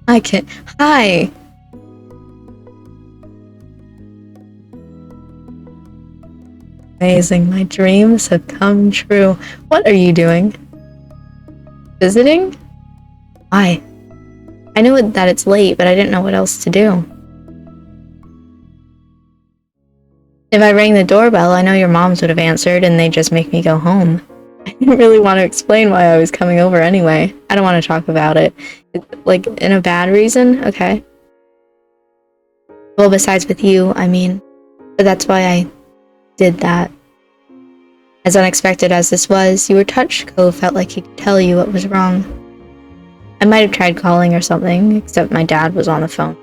I can't. Hi! Amazing, my dreams have come true. What are you doing? Visiting? Why? I knew that it's late, but I didn't know what else to do. If I rang the doorbell, I know your moms would have answered and they'd just make me go home. I didn't really want to explain why I was coming over anyway. I don't want to talk about it. Like, in a bad reason? Okay. Well, besides with you, I mean. But that's why I did that. As unexpected as this was, you were touched. Cove felt like he could tell you what was wrong. I might have tried calling or something, except my dad was on the phone.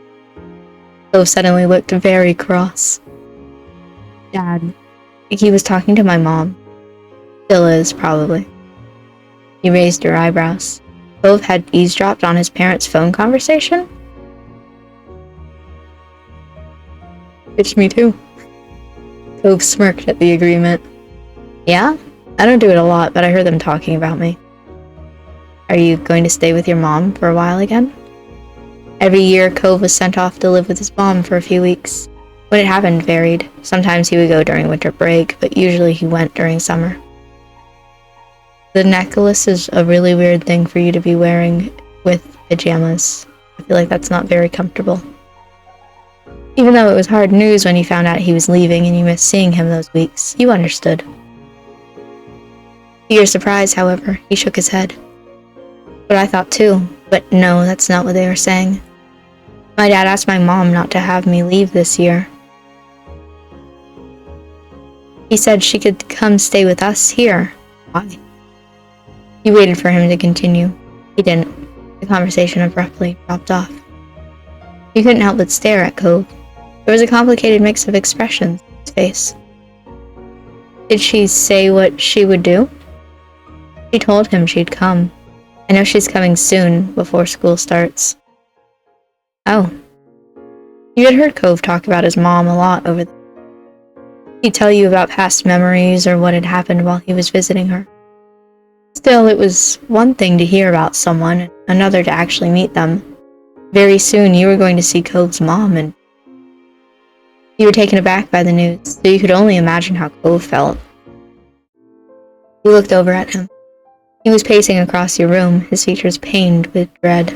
Cove suddenly looked very cross. Dad. He was talking to my mom. Still is, probably. You raised your eyebrows. Cove had eavesdropped on his parents' phone conversation? It's me too. Cove smirked at the agreement. Yeah? I don't do it a lot, but I heard them talking about me. Are you going to stay with your mom for a while again? Every year, Cove was sent off to live with his mom for a few weeks. When it happened varied. Sometimes he would go during winter break, but usually he went during summer. The necklace is a really weird thing for you to be wearing with pajamas. I feel like that's not very comfortable. Even though it was hard news when you found out he was leaving and you missed seeing him those weeks, you understood. To your surprise, however, he shook his head. But I thought too, but no, that's not what they were saying. My dad asked my mom not to have me leave this year. He said she could come stay with us here. Why? He waited for him to continue. He didn't. The conversation abruptly dropped off. You couldn't help but stare at Cove. There was a complicated mix of expressions in his face. Did she say what she would do? She told him she'd come. I know she's coming soon, before school starts. Oh. You had heard Cove talk about his mom a lot over there. He'd tell you about past memories or what had happened while he was visiting her. Still, it was one thing to hear about someone, and another to actually meet them. Very soon, you were going to see Cove's mom, and you were taken aback by the news, so you could only imagine how Cove felt. You looked over at him. He was pacing across your room, his features pained with dread.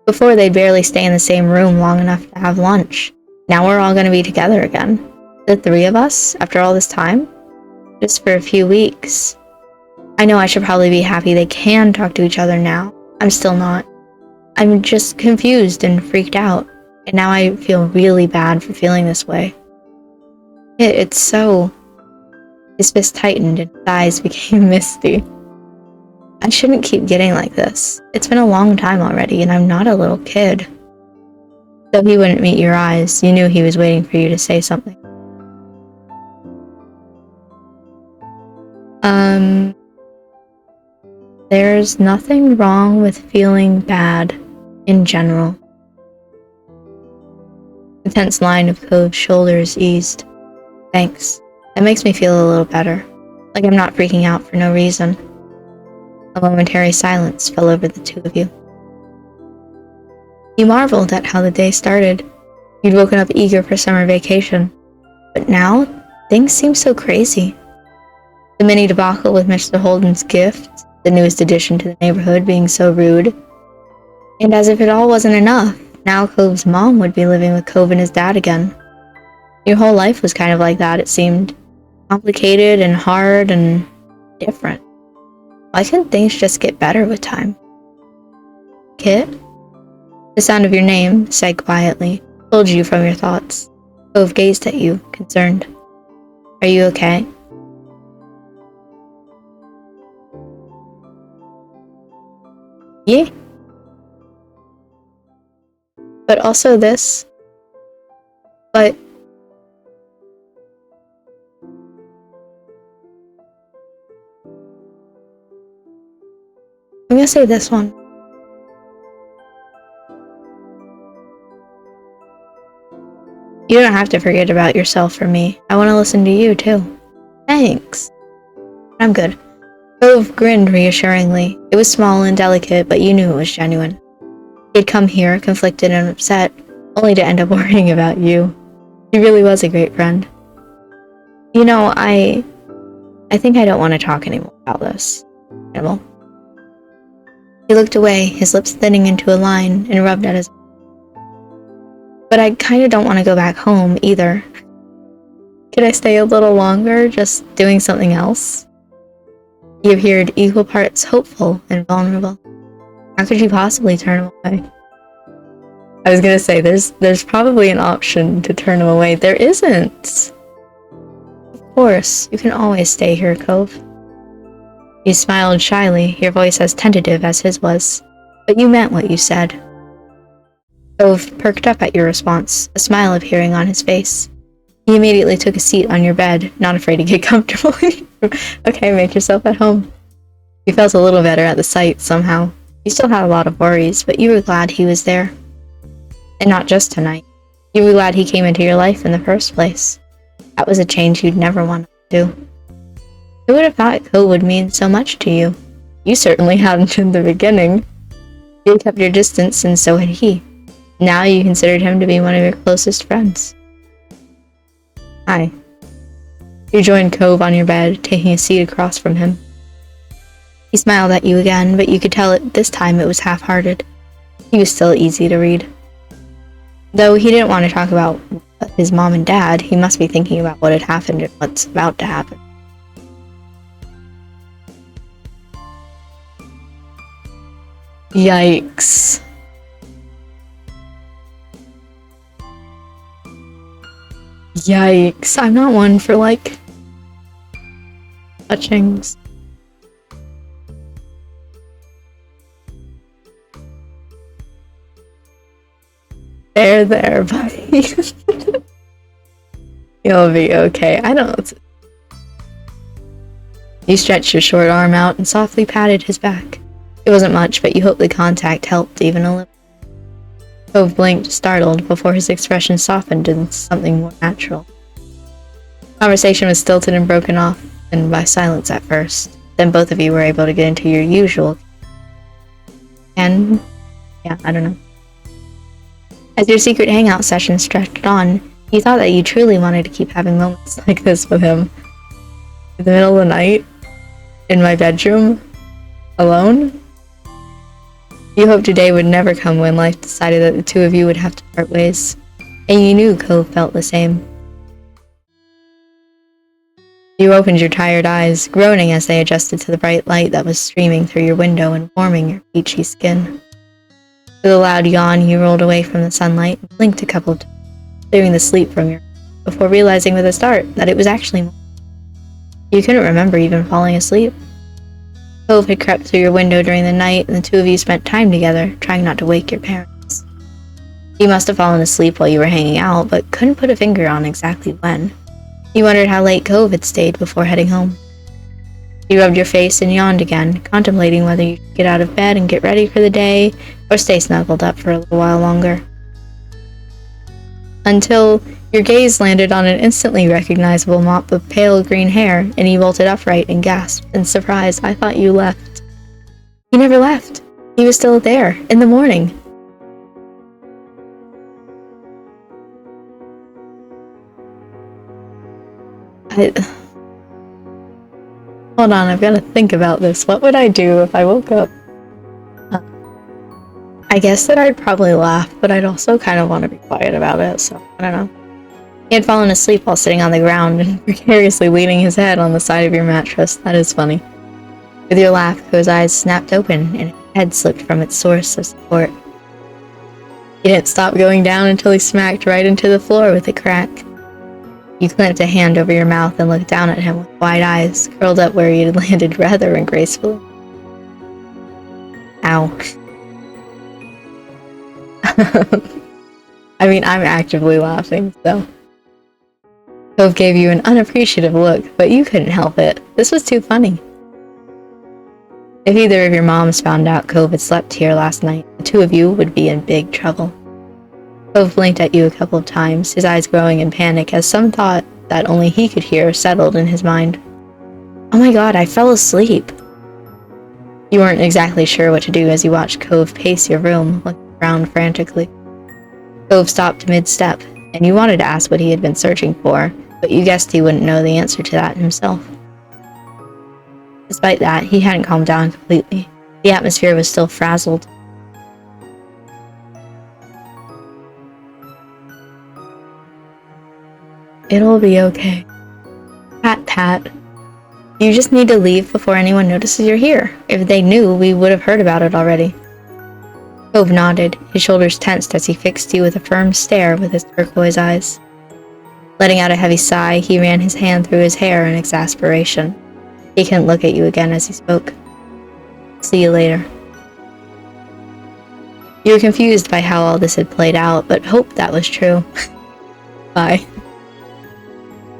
Before, they'd barely stay in the same room long enough to have lunch. Now we're all going to be together again. The three of us, after all this time? Just for a few weeks. I know I should probably be happy they can talk to each other now. I'm still not. I'm just confused and freaked out, and now I feel really bad for feeling this way. It's so... His fist tightened and his eyes became misty. I shouldn't keep getting like this. It's been a long time already, and I'm not a little kid. Though he wouldn't meet your eyes, you knew he was waiting for you to say something. There's nothing wrong with feeling bad in general. The tense line of Cove's shoulders eased. Thanks. That makes me feel a little better. Like I'm not freaking out for no reason. A momentary silence fell over the two of you. You marveled at how the day started. You'd woken up eager for summer vacation. But now, things seem so crazy. The mini debacle with Mr. Holden's gift, the newest addition to the neighborhood being so rude. And as if it all wasn't enough, now Cove's mom would be living with Cove and his dad again. Your whole life was kind of like that, it seemed. Complicated and hard and different. Why couldn't things just get better with time? Kit? The sound of your name, said quietly, pulled you from your thoughts. Cove gazed at you, concerned. Are you okay? Yeah. But also this. But I'm gonna say this one. You don't have to forget about yourself for me. I want to listen to you, too. Thanks. I'm good. Cove grinned reassuringly. It was small and delicate, but you knew it was genuine. He'd come here, conflicted and upset, only to end up worrying about you. He really was a great friend. You know, I think I don't want to talk anymore about this. Animal. He looked away, his lips thinning into a line, and rubbed at his... But I kinda don't want to go back home, either. Could I stay a little longer, just doing something else? He appeared equal parts hopeful and vulnerable. How could you possibly turn him away? I was gonna say, there's probably an option to turn him away. There isn't! Of course, you can always stay here, Cove. You smiled shyly, your voice as tentative as his was. But you meant what you said. Cove perked up at your response, a smile appearing on his face. He immediately took a seat on your bed, not afraid to get comfortable. Okay, make yourself at home. You felt a little better at the sight, somehow. You still had a lot of worries, but you were glad he was there. And not just tonight. You were glad he came into your life in the first place. That was a change you'd never want to do. Who would have thought Cove would mean so much to you? You certainly hadn't in the beginning. You kept your distance, and so had he. Now you considered him to be one of your closest friends. Hi. You joined Cove on your bed, taking a seat across from him. He smiled at you again, but you could tell this time it was half-hearted. He was still easy to read. Though he didn't want to talk about his mom and dad, he must be thinking about what had happened and what's about to happen. Yikes. Yikes. I'm not one for, like, touchings. There, buddy. You'll be okay. I don't... You stretched your short arm out and softly patted his back. It wasn't much, but you hoped the contact helped even a little. Cove blinked, startled, before his expression softened into something more natural. Conversation was stilted and broken off, and by silence at first. Then both of you were able to get into your usual... And... yeah, I don't know. As your secret hangout session stretched on, you thought that you truly wanted to keep having moments like this with him. In the middle of the night? In my bedroom? Alone? You hoped a day would never come when life decided that the two of you would have to part ways. And you knew Cove felt the same. You opened your tired eyes, groaning as they adjusted to the bright light that was streaming through your window and warming your peachy skin. With a loud yawn, you rolled away from the sunlight and blinked a couple of times, clearing the sleep from your eyes, before realizing with a start that it was actually morning. You couldn't remember even falling asleep. Cove had crept through your window during the night, and the two of you spent time together, trying not to wake your parents. You must have fallen asleep while you were hanging out, but couldn't put a finger on exactly when. You wondered how late Cove had stayed before heading home. You rubbed your face and yawned again, contemplating whether you should get out of bed and get ready for the day, or stay snuggled up for a little while longer. Until your gaze landed on an instantly recognizable mop of pale green hair, and you bolted upright and gasped in surprise. I thought you left. He never left. He was still there, in the morning. Hold on, I've got to think about this. What would I do if I woke up? I guess that I'd probably laugh, but I'd also kind of want to be quiet about it, so I don't know. He had fallen asleep while sitting on the ground and precariously leaning his head on the side of your mattress. That is funny. With your laugh, his eyes snapped open and his head slipped from its source of support. He didn't stop going down until he smacked right into the floor with a crack. You clamped a hand over your mouth and looked down at him with wide eyes, curled up where he had landed rather ungracefully. Ow. I mean, I'm actively laughing, so. Cove gave you an unappreciative look, but you couldn't help it. This was too funny. If either of your moms found out Cove had slept here last night, the two of you would be in big trouble. Cove blinked at you a couple of times, his eyes growing in panic as some thought that only he could hear settled in his mind. Oh my god, I fell asleep. You weren't exactly sure what to do as you watched Cove pace your room, looking around frantically. Cove stopped mid-step, and you wanted to ask what he had been searching for, but you guessed he wouldn't know the answer to that himself. Despite that, he hadn't calmed down completely. The atmosphere was still frazzled. It'll be okay. Pat, pat. You just need to leave before anyone notices you're here. If they knew, we would have heard about it already. Cove nodded, his shoulders tensed as he fixed you with a firm stare with his turquoise eyes. Letting out a heavy sigh, he ran his hand through his hair in exasperation. He couldn't look at you again as he spoke. See you later. You were confused by how all this had played out, but hoped that was true. Bye.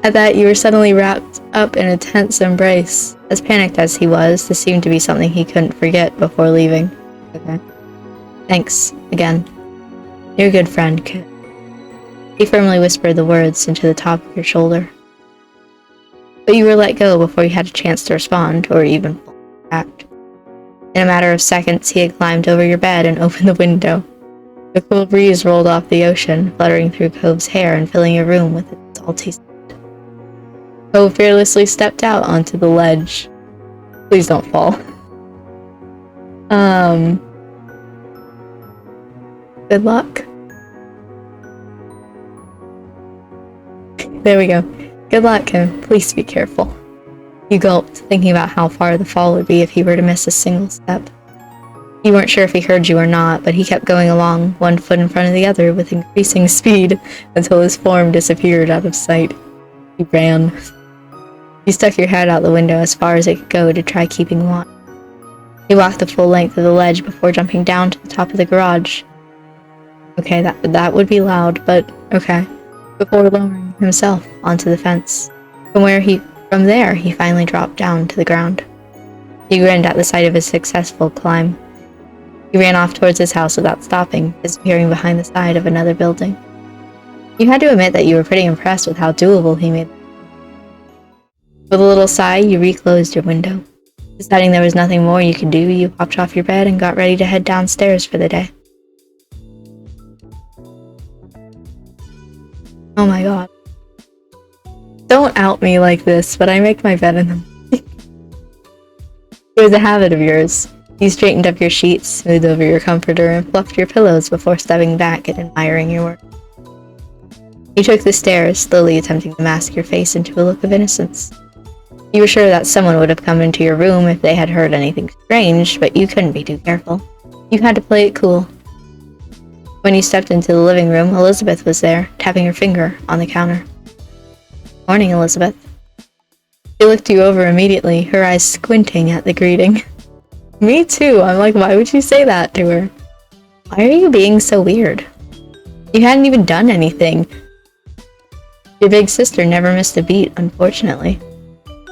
At that, you were suddenly wrapped up in a tense embrace. As panicked as he was, this seemed to be something he couldn't forget before leaving. Okay. Thanks, again. You're a good friend, kid. He firmly whispered the words into the top of your shoulder. But you were let go before you had a chance to respond, or even act. In a matter of seconds, he had climbed over your bed and opened the window. The cool breeze rolled off the ocean, fluttering through Cove's hair and filling your room with its salty scent. Cove fearlessly stepped out onto the ledge. Please don't fall. Good luck. There we go. Good luck, and please be careful. You gulped, thinking about how far the fall would be if he were to miss a single step. You weren't sure if he heard you or not, but he kept going along, one foot in front of the other with increasing speed, until his form disappeared out of sight. You ran. You stuck your head out the window as far as it could go to try keeping watch. He walked the full length of the ledge before jumping down to the top of the garage. Okay, that would be loud, but okay. Before lowering himself onto the fence. From there, he finally dropped down to the ground. He grinned at the sight of his successful climb. He ran off towards his house without stopping, disappearing behind the side of another building. You had to admit that you were pretty impressed with how doable he made it. With a little sigh, you reclosed your window. Deciding there was nothing more you could do, you popped off your bed and got ready to head downstairs for the day. Oh my god. Don't out me like this, but I make my bed in the morning. It was a habit of yours. You straightened up your sheets, smoothed over your comforter, and fluffed your pillows before stepping back and admiring your work. You took the stairs, slowly attempting to mask your face into a look of innocence. You were sure that someone would have come into your room if they had heard anything strange, but you couldn't be too careful. You had to play it cool. When you stepped into the living room, Elizabeth was there, tapping her finger on the counter. Morning, Elizabeth. She looked you over immediately, her eyes squinting at the greeting. Me too. I'm like, why would you say that to her? Why are you being so weird? You hadn't even done anything. Your big sister never missed a beat, unfortunately.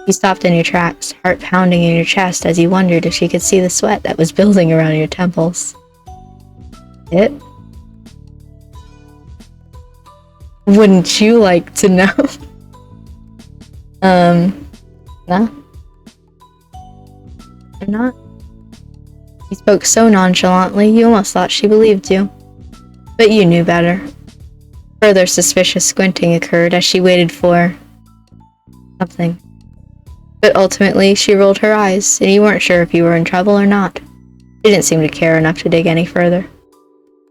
You stopped in your tracks, heart pounding in your chest as you wondered if she could see the sweat that was building around your temples. It? Wouldn't you like to know? No? I'm not. You spoke so nonchalantly, you almost thought she believed you. But you knew better. Further suspicious squinting occurred as she waited for something. But ultimately, she rolled her eyes, and you weren't sure if you were in trouble or not. She didn't seem to care enough to dig any further.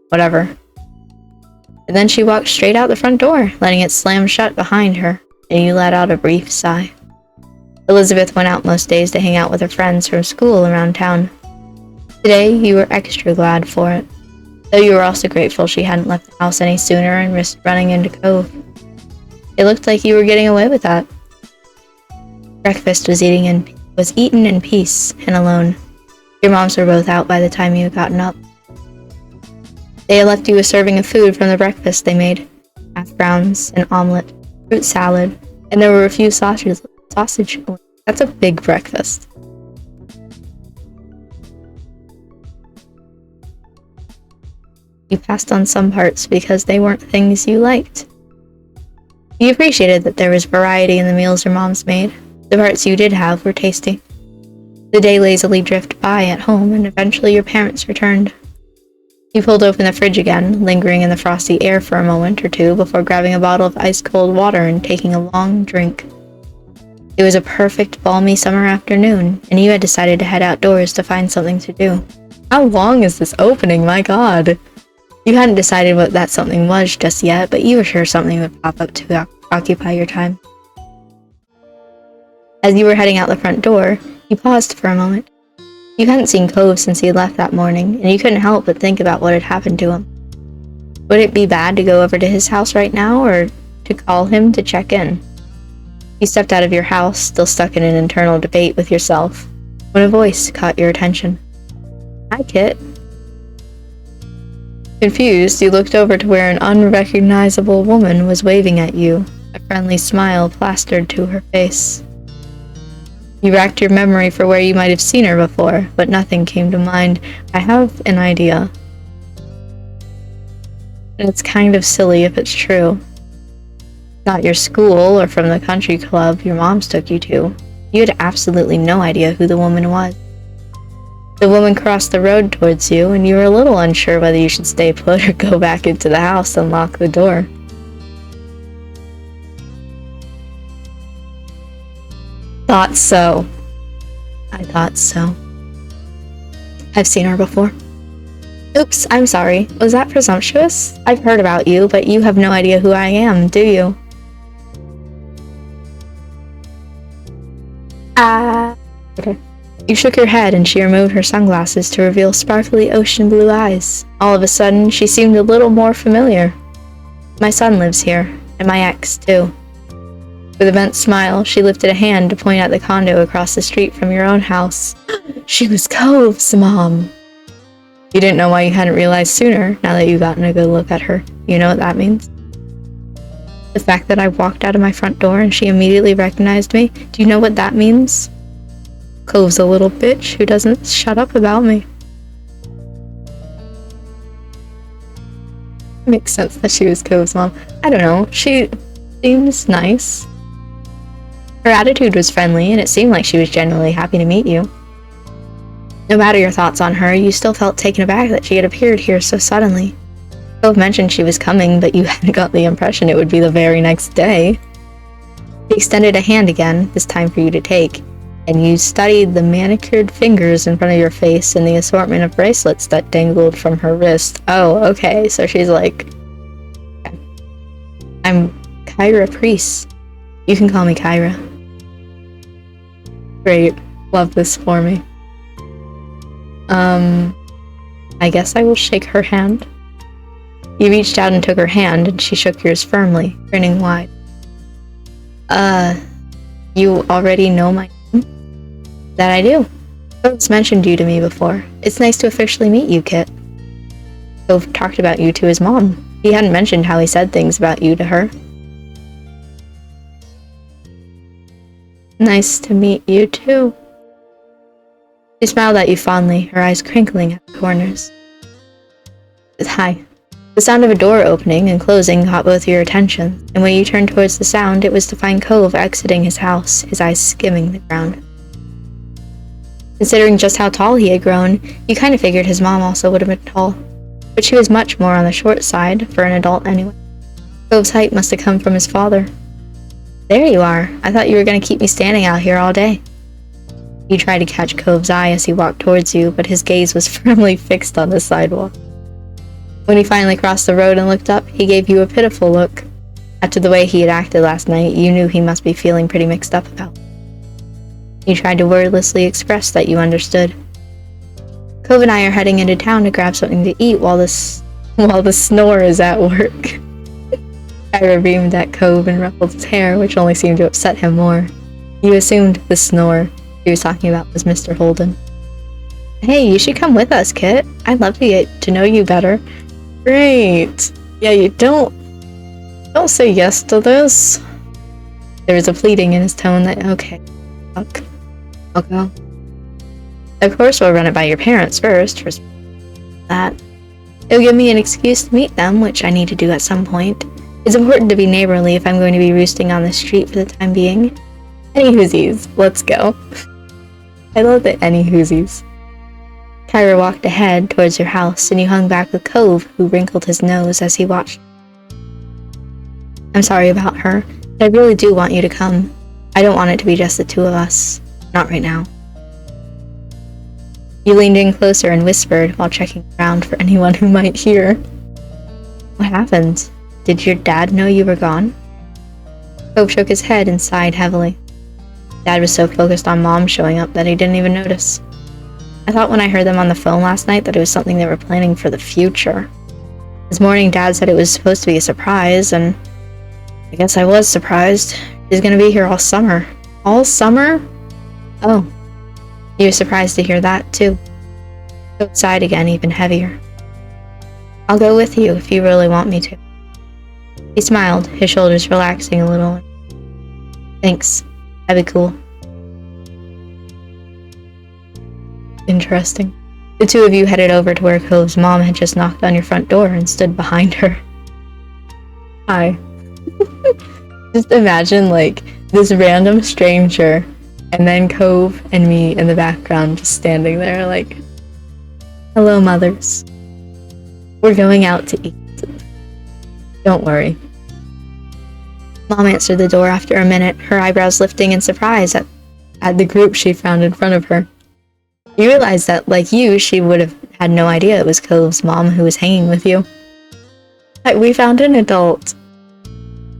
Whatever. And then she walked straight out the front door, letting it slam shut behind her, and you let out a brief sigh. Elizabeth went out most days to hang out with her friends from school around town. Today, you were extra glad for it, though you were also grateful she hadn't left the house any sooner and risked running into Cove. It looked like you were getting away with that. Breakfast was eaten in peace and alone. Your moms were both out by the time you had gotten up. They had left you a serving of food from the breakfast they made. Hash browns, an omelet, fruit salad, and there were a few sausage. That's a big breakfast. You passed on some parts because they weren't things you liked. You appreciated that there was variety in the meals your moms made. The parts you did have were tasty. The day lazily drifted by at home, and eventually your parents returned. You pulled open the fridge again, lingering in the frosty air for a moment or two before grabbing a bottle of ice-cold water and taking a long drink. It was a perfect, balmy summer afternoon, and you had decided to head outdoors to find something to do. How long is this opening? My god! You hadn't decided what that something was just yet, but you were sure something would pop up to occupy your time. As you were heading out the front door, you paused for a moment. You hadn't seen Cove since he had left that morning, and you couldn't help but think about what had happened to him. Would it be bad to go over to his house right now, or to call him to check in? You stepped out of your house, still stuck in an internal debate with yourself, when a voice caught your attention. Hi, Kit. Confused, you looked over to where an unrecognizable woman was waving at you, a friendly smile plastered to her face. You racked your memory for where you might have seen her before, but nothing came to mind. I have an idea. And it's kind of silly if it's true. Not your school or from the country club your moms took you to. You had absolutely no idea who the woman was. The woman crossed the road towards you, and you were a little unsure whether you should stay put or go back into the house and lock the door. Thought so. I thought so. I've seen her before. Oops, I'm sorry. Was that presumptuous? I've heard about you, but you have no idea who I am, do you? Okay. You shook your head and she removed her sunglasses to reveal sparkly ocean blue eyes. All of a sudden, she seemed a little more familiar. My son lives here, and my ex, too. With a bent smile, she lifted a hand to point at the condo across the street from your own house. She was Cove's mom! You didn't know why you hadn't realized sooner, now that you've gotten a good look at her. You know what that means? The fact that I walked out of my front door and she immediately recognized me, do you know what that means? Cove's a little bitch who doesn't shut up about me. Makes sense that she was Cove's mom. I don't know, she seems nice. Her attitude was friendly, and it seemed like she was genuinely happy to meet you. No matter your thoughts on her, you still felt taken aback that she had appeared here so suddenly. Cove mentioned she was coming, but you hadn't got the impression it would be the very next day. She extended a hand again, this time for you to take, and you studied the manicured fingers in front of your face and the assortment of bracelets that dangled from her wrist. Oh, okay, so she's like... I'm Kyra Priest. You can call me Kyra. Great. Love this for me. I guess I will shake her hand. You reached out and took her hand, and she shook yours firmly, grinning wide. You already know my name? That I do. Cove's mentioned you to me before. It's nice to officially meet you, Kit. Cove talked about you to his mom. He hadn't mentioned how he said things about you to her. Nice to meet you, too. She smiled at you fondly, her eyes crinkling at the corners. Hi. The sound of a door opening and closing caught both your attention, and when you turned towards the sound, it was to find Cove exiting his house, his eyes skimming the ground. Considering just how tall he had grown, you kind of figured his mom also would have been tall, but she was much more on the short side, for an adult anyway. Cove's height must have come from his father. There you are. I thought you were going to keep me standing out here all day. You tried to catch Cove's eye as he walked towards you, but his gaze was firmly fixed on the sidewalk. When he finally crossed the road and looked up, he gave you a pitiful look. After the way he had acted last night, you knew he must be feeling pretty mixed up about it. You tried to wordlessly express that you understood. Cove and I are heading into town to grab something to eat while the snore is at work. Kyra beamed at Cove and ruffled his hair, which only seemed to upset him more. You assumed the snore he was talking about was Mr. Holden. Hey, you should come with us, Kit. I'd love to get to know you better. Great. Yeah, you don't say yes to this. There was a pleading in his tone that, okay, fuck. I'll go. Of course we'll run it by your parents first, for that. It'll give me an excuse to meet them, which I need to do at some point. It's important to be neighborly if I'm going to be roosting on the street for the time being. Any whoosies, let's go. I love the any whoosies. Kyra walked ahead towards your house, and you hung back with Cove, who wrinkled his nose as he watched. I'm sorry about her. I really do want you to come. I don't want it to be just the two of us. Not right now. You leaned in closer and whispered while checking around for anyone who might hear. What happened? Did your dad know you were gone? Cove shook his head and sighed heavily. Dad was so focused on Mom showing up that he didn't even notice. I thought when I heard them on the phone last night that it was something they were planning for the future. This morning, Dad said it was supposed to be a surprise, and I guess I was surprised. He's gonna be here all summer. All summer? Oh. You were surprised to hear that, too. Cove sighed again, even heavier. I'll go with you if you really want me to. He smiled, his shoulders relaxing a little. Thanks. That'd be cool. Interesting. The two of you headed over to where Cove's mom had just knocked on your front door and stood behind her. Hi. Just imagine, like, this random stranger, and then Cove and me in the background just standing there like, hello, mothers. We're going out to eat. Don't worry. Mom answered the door after a minute, her eyebrows lifting in surprise at the group she found in front of her. You realized that, like you, she would have had no idea it was Cove's mom who was hanging with you. We found an adult.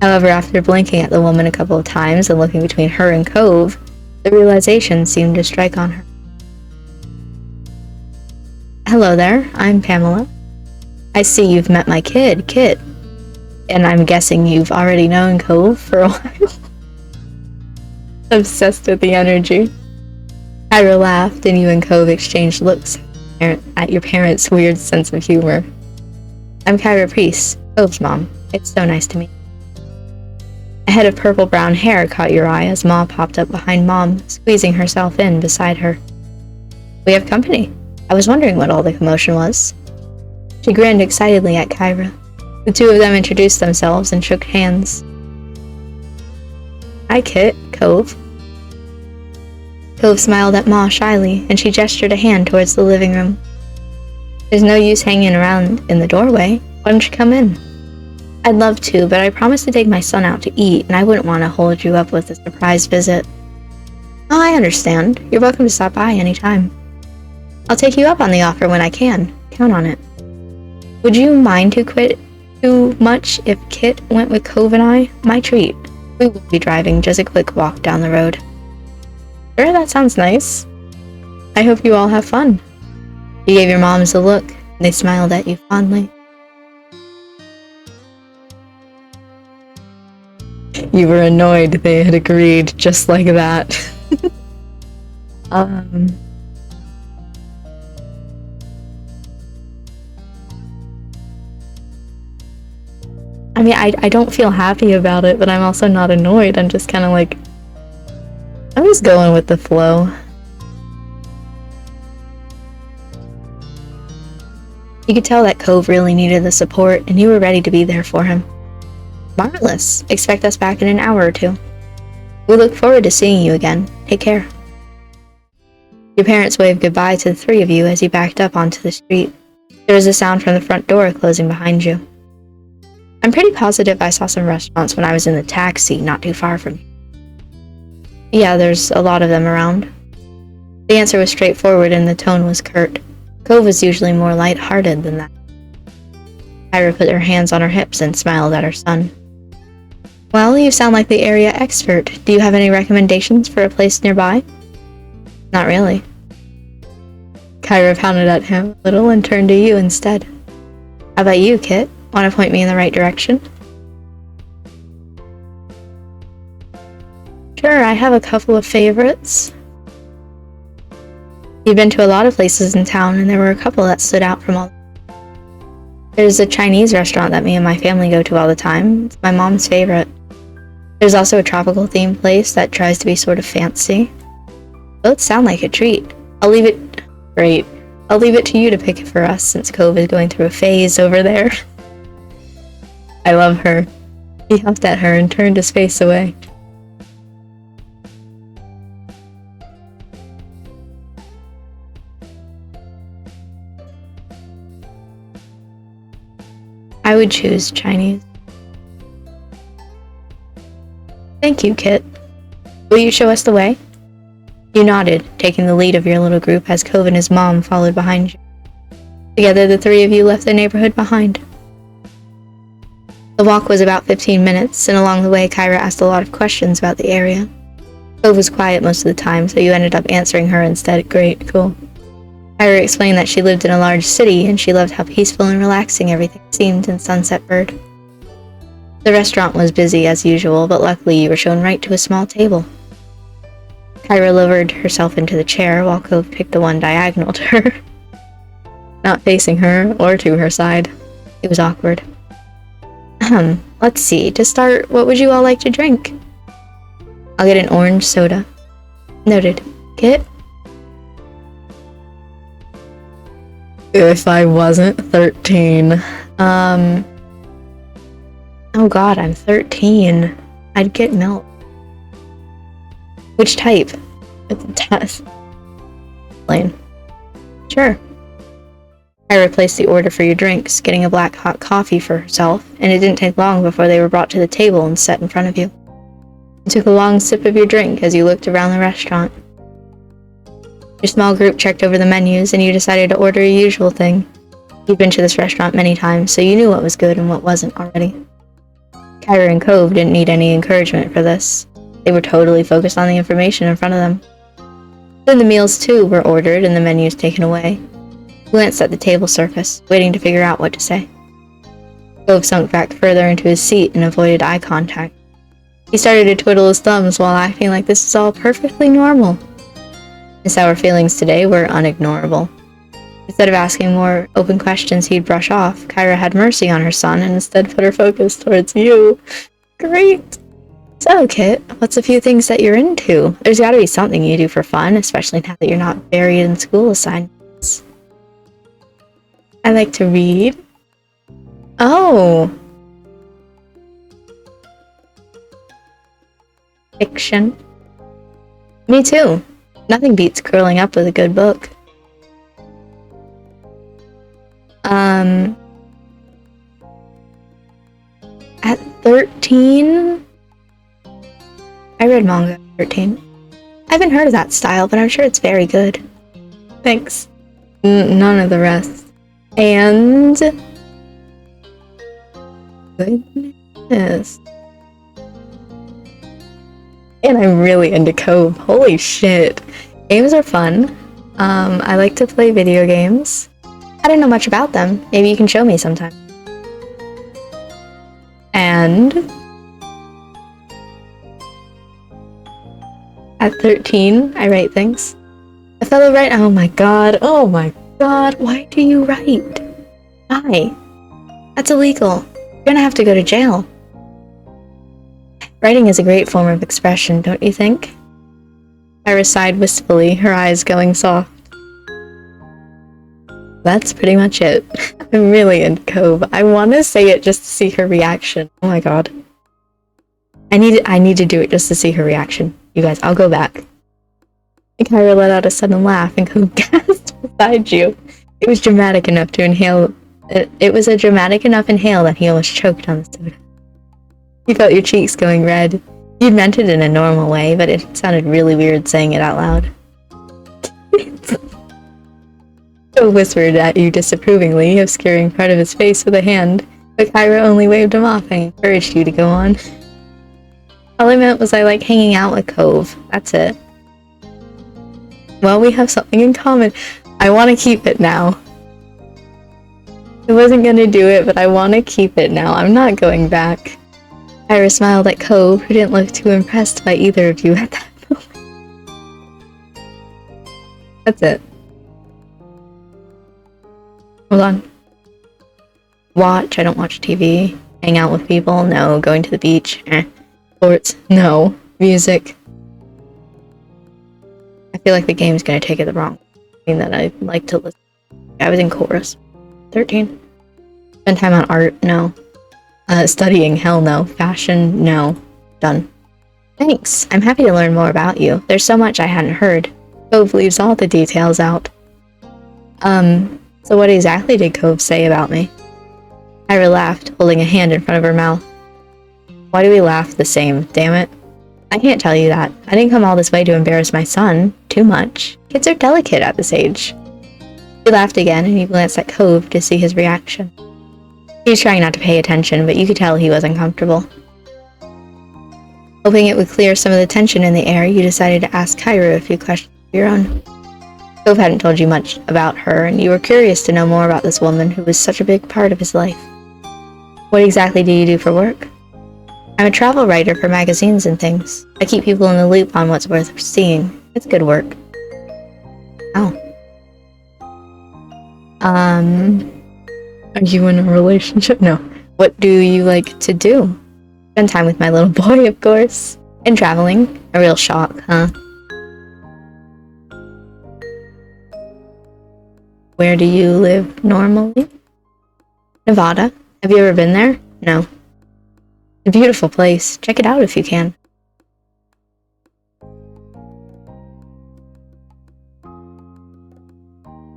However, after blinking at the woman a couple of times and looking between her and Cove, the realization seemed to strike on her. Hello there, I'm Pamela. I see you've met my kid, Kit. And I'm guessing you've already known Cove for a while. Obsessed with the energy. Kyra laughed, and you and Cove exchanged looks at your parents' weird sense of humor. I'm Kyra Priest, Cove's mom. It's so nice to meet you. A head of purple-brown hair caught your eye as Ma popped up behind Mom, squeezing herself in beside her. We have company. I was wondering what all the commotion was. She grinned excitedly at Kyra. The two of them introduced themselves and shook hands. Hi, Kit, Cove. Cove smiled at Ma shyly, and she gestured a hand towards the living room. There's no use hanging around in the doorway. Why don't you come in? I'd love to, but I promised to take my son out to eat, and I wouldn't want to hold you up with a surprise visit. Oh, I understand. You're welcome to stop by anytime. I'll take you up on the offer when I can. Count on it. Would you mind too much if Kit went with Cove and I? My treat. We will be driving just a quick walk down the road. Sure, that sounds nice. I hope you all have fun. You gave your moms a look, and they smiled at you fondly. You were annoyed they had agreed just like that. I mean, I don't feel happy about it, but I'm also not annoyed. I'm just kind of like, I'm just going with the flow. You could tell that Cove really needed the support, and you were ready to be there for him. Marvelous. Expect us back in an hour or two. We look forward to seeing you again. Take care. Your parents waved goodbye to the three of you as you backed up onto the street. There was a sound from the front door closing behind you. I'm pretty positive I saw some restaurants when I was in the taxi not too far from you. Yeah, there's a lot of them around. The answer was straightforward and the tone was curt. Cove was usually more light-hearted than that. Kyra put her hands on her hips and smiled at her son. Well, you sound like the area expert. Do you have any recommendations for a place nearby? Not really. Kyra pounded at him a little and turned to you instead. How about you, Kit? Want to point me in the right direction? Sure, I have a couple of favorites. You've been to a lot of places in town, and there were a couple that stood out from all. There's a Chinese restaurant that me and my family go to all the time. It's my mom's favorite. There's also a tropical themed place that tries to be sort of fancy. Both sound like a treat. I'll leave it... Great. I'll leave it to you to pick it for us since Cove is going through a phase over there. I love her. He huffed at her and turned his face away. I would choose Chinese. Thank you, Kit. Will you show us the way? You nodded, taking the lead of your little group as Cove and his mom followed behind you. Together, the three of you left the neighborhood behind. The walk was about 15 minutes, and along the way, Kyra asked a lot of questions about the area. Cove was quiet most of the time, so you ended up answering her instead. Great, cool. Kyra explained that she lived in a large city, and she loved how peaceful and relaxing everything seemed in Sunset Bird. The restaurant was busy as usual, but luckily you were shown right to a small table. Kyra lowered herself into the chair while Cove picked the one diagonal to her. Not facing her, or to her side. It was awkward. Let's see. To start, what would you all like to drink? I'll get an orange soda. Noted. Kit? If I wasn't 13. Oh god, I'm 13. I'd get milk. Which type? It's a test. Plain. Sure. I replaced the order for your drinks, getting a black hot coffee for herself, and it didn't take long before they were brought to the table and set in front of you. You took a long sip of your drink as you looked around the restaurant. Your small group checked over the menus, and you decided to order a usual thing. You'd been to this restaurant many times, so you knew what was good and what wasn't already. Kyra and Cove didn't need any encouragement for this. They were totally focused on the information in front of them. Then the meals, too, were ordered and the menus taken away. You glanced at the table surface, waiting to figure out what to say. Cove sunk back further into his seat and avoided eye contact. He started to twiddle his thumbs while acting like this was all perfectly normal. His sour feelings today were unignorable. Instead of asking more open questions he'd brush off, Kyra had mercy on her son and instead put her focus towards you. Great! So, Kit, what's a few things that you're into? There's gotta be something you do for fun, especially now that you're not buried in school assignments. I like to read. Oh! Fiction. Me too. Nothing beats curling up with a good book. At 13? I read manga at 13. I haven't heard of that style, but I'm sure it's very good. Thanks. None of the rest. And... goodness. And I'm really into Cove. Holy shit. Games are fun. I like to play video games. I don't know much about them. Maybe you can show me sometime. And... at 13, I write things. A fellow writer. Oh my god. Oh my god. Why do you write? Why? That's illegal. You're gonna have to go to jail. Writing is a great form of expression, don't you think? Iris sighed wistfully, her eyes going soft. That's pretty much it. I'm really into Cove. I want to say it just to see her reaction. Oh my god. I need to do it just to see her reaction. You guys, I'll go back. Kyra let out a sudden laugh and Cove gasped beside you. It was dramatic enough to inhale. It was a dramatic enough inhale that he almost choked on the soda. You felt your cheeks going red. You'd meant it in a normal way, but it sounded really weird saying it out loud. Cove whispered at you disapprovingly, obscuring part of his face with a hand, but Kyra only waved him off and encouraged you to go on. All I meant was I like hanging out with Cove. That's it. Well, we have something in common. I want to keep it now. I wasn't gonna do it, but I want to keep it now. I'm not going back. Kyra smiled at Cove, who didn't look too impressed by either of you at that moment. That's it. Hold on. Watch. I don't watch TV. Hang out with people? No. Going to the beach? Sports? No. Music? I feel like the game's gonna take it the wrong way. I mean that I like to listen I was in chorus. 13. Spend time on art? No. Studying? Hell no. Fashion? No. Done. Thanks. I'm happy to learn more about you. There's so much I hadn't heard. Cove leaves all the details out. So what exactly did Cove say about me? Ira laughed, holding a hand in front of her mouth. Why do we laugh the same? Damn it. I can't tell you that. I didn't come all this way to embarrass my son. Too much. Kids are delicate at this age. He laughed again, and he glanced at Cove to see his reaction. He was trying not to pay attention, but you could tell he was uncomfortable. Hoping it would clear some of the tension in the air, you decided to ask Kyra a few questions of your own. Cove hadn't told you much about her, and you were curious to know more about this woman who was such a big part of his life. What exactly do you do for work? I'm a travel writer for magazines and things. I keep people in the loop on what's worth seeing. It's good work. Oh. Are you in a relationship? No. What do you like to do? Spend time with my little boy, of course. And traveling. A real shock, huh? Where do you live normally? Nevada. Have you ever been there? No. It's a beautiful place. Check it out if you can.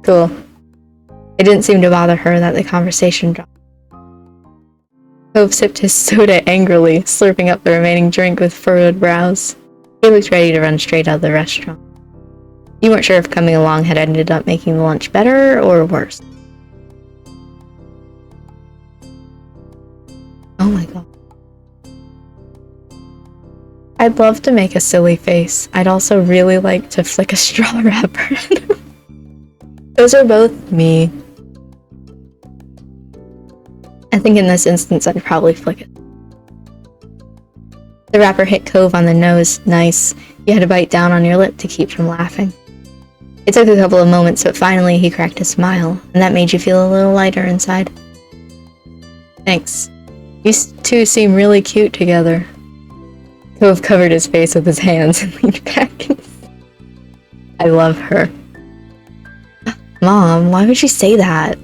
Cool. It didn't seem to bother her that the conversation dropped. Cove sipped his soda angrily, slurping up the remaining drink with furrowed brows. He looked ready to run straight out of the restaurant. You weren't sure if coming along had ended up making the lunch better or worse. Oh my god. I'd love to make a silly face. I'd also really like to flick a straw wrapper. Those are both me. I think in this instance I'd probably flick it. The wrapper hit Cove on the nose. Nice. You had to bite down on your lip to keep from laughing. It took a couple of moments, but finally he cracked a smile, and that made you feel a little lighter inside. Thanks. You two seem really cute together. Cove covered his face with his hands and leaned back. I love her. Mom, why would you say that?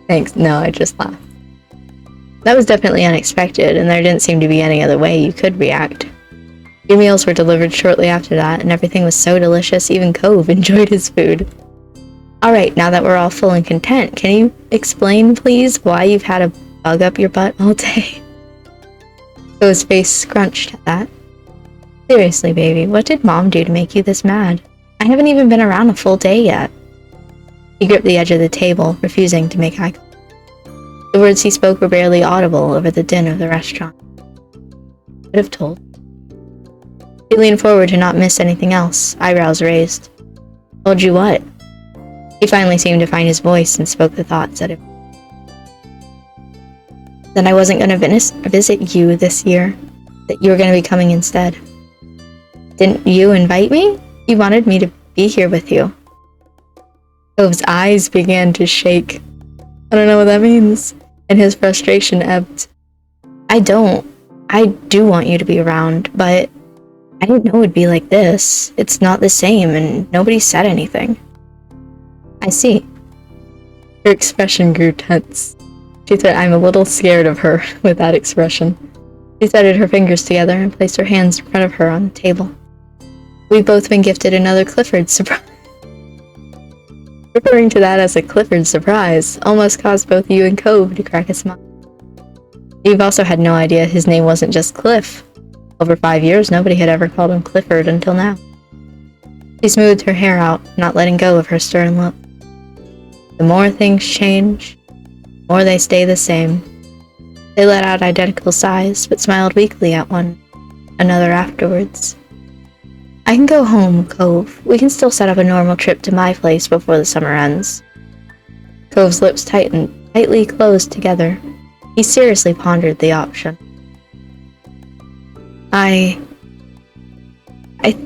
Thanks. No, I just laughed. That was definitely unexpected, and there didn't seem to be any other way you could react. Your meals were delivered shortly after that, and everything was so delicious, even Cove enjoyed his food. Alright, now that we're all full and content, can you explain, please, why you've had a bug up your butt all day? Cove's face scrunched at that. Seriously, baby, what did Mom do to make you this mad? I haven't even been around a full day yet. He gripped the edge of the table, refusing to make eye contact. The words he spoke were barely audible over the din of the restaurant. Could have told. He leaned forward to not miss anything else, eyebrows raised. Told you what? He finally seemed to find his voice and spoke the thoughts that I wasn't going to visit you this year, that you were going to be coming instead. Didn't you invite me? You wanted me to be here with you. Cove's eyes began to shake. I don't know what that means. And his frustration ebbed. I do want you to be around, but I didn't know it'd be like this. It's not the same, and nobody said anything. I see. Her expression grew tense. She said, I'm a little scared of her with that expression. She threaded her fingers together and placed her hands in front of her on the table. We've both been gifted another Clifford surprise. Referring to that as a Clifford surprise almost caused both you and Cove to crack a smile. You've also had no idea his name wasn't just Cliff. Over 5 years, nobody had ever called him Clifford until now. She smoothed her hair out, not letting go of her stern look. The more things change, the more they stay the same. They let out identical sighs, but smiled weakly at one another afterwards. I can go home, Cove. We can still set up a normal trip to my place before the summer ends. Cove's lips tightened, tightly closed together. He seriously pondered the option. I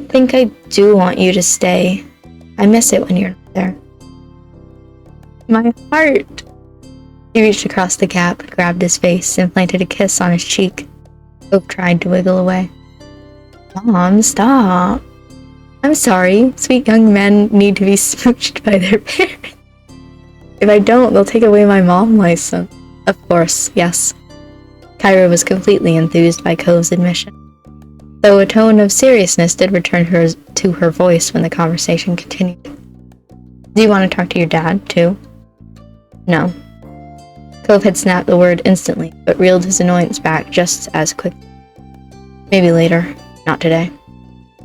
think I do want you to stay. I miss it when you're not there. My heart. He reached across the gap, grabbed his face, and planted a kiss on his cheek. Cove tried to wiggle away. Mom, stop. I'm sorry, sweet young men need to be smooched by their parents. If I don't, they'll take away my mom license. Of course, yes. Kyra was completely enthused by Cove's admission, though a tone of seriousness did return to her voice when the conversation continued. Do you want to talk to your dad, too? No. Cove had snapped the word instantly, but reeled his annoyance back just as quickly. Maybe later, not today.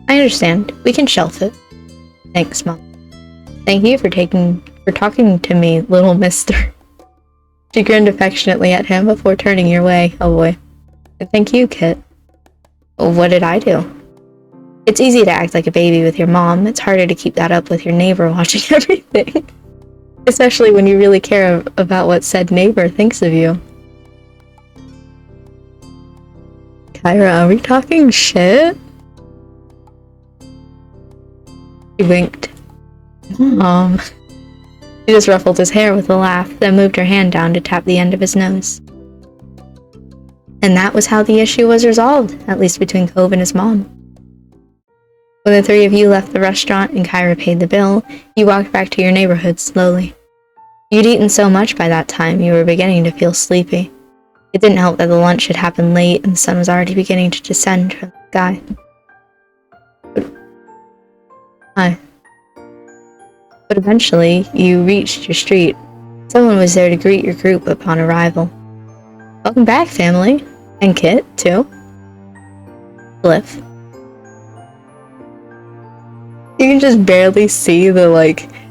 I understand. We can shelf it. Thanks, Mom. Thank you for talking to me, little mister. She grinned affectionately at him before turning your way, oh boy. And thank you, Kit. What did I do? It's easy to act like a baby with your mom. It's harder to keep that up with your neighbor watching everything. Especially when you really care about what said neighbor thinks of you. Kyra, are we talking shit? She winked. Mom. She just ruffled his hair with a laugh, then moved her hand down to tap the end of his nose. And that was how the issue was resolved, at least between Cove and his mom. When the three of you left the restaurant and Kyra paid the bill, you walked back to your neighborhood slowly. You'd eaten so much by that time, you were beginning to feel sleepy. It didn't help that the lunch had happened late and the sun was already beginning to descend from the sky. But eventually, you reached your street. Someone was there to greet your group upon arrival. Welcome back, family. And Kit, too. Cliff. You can just barely see the,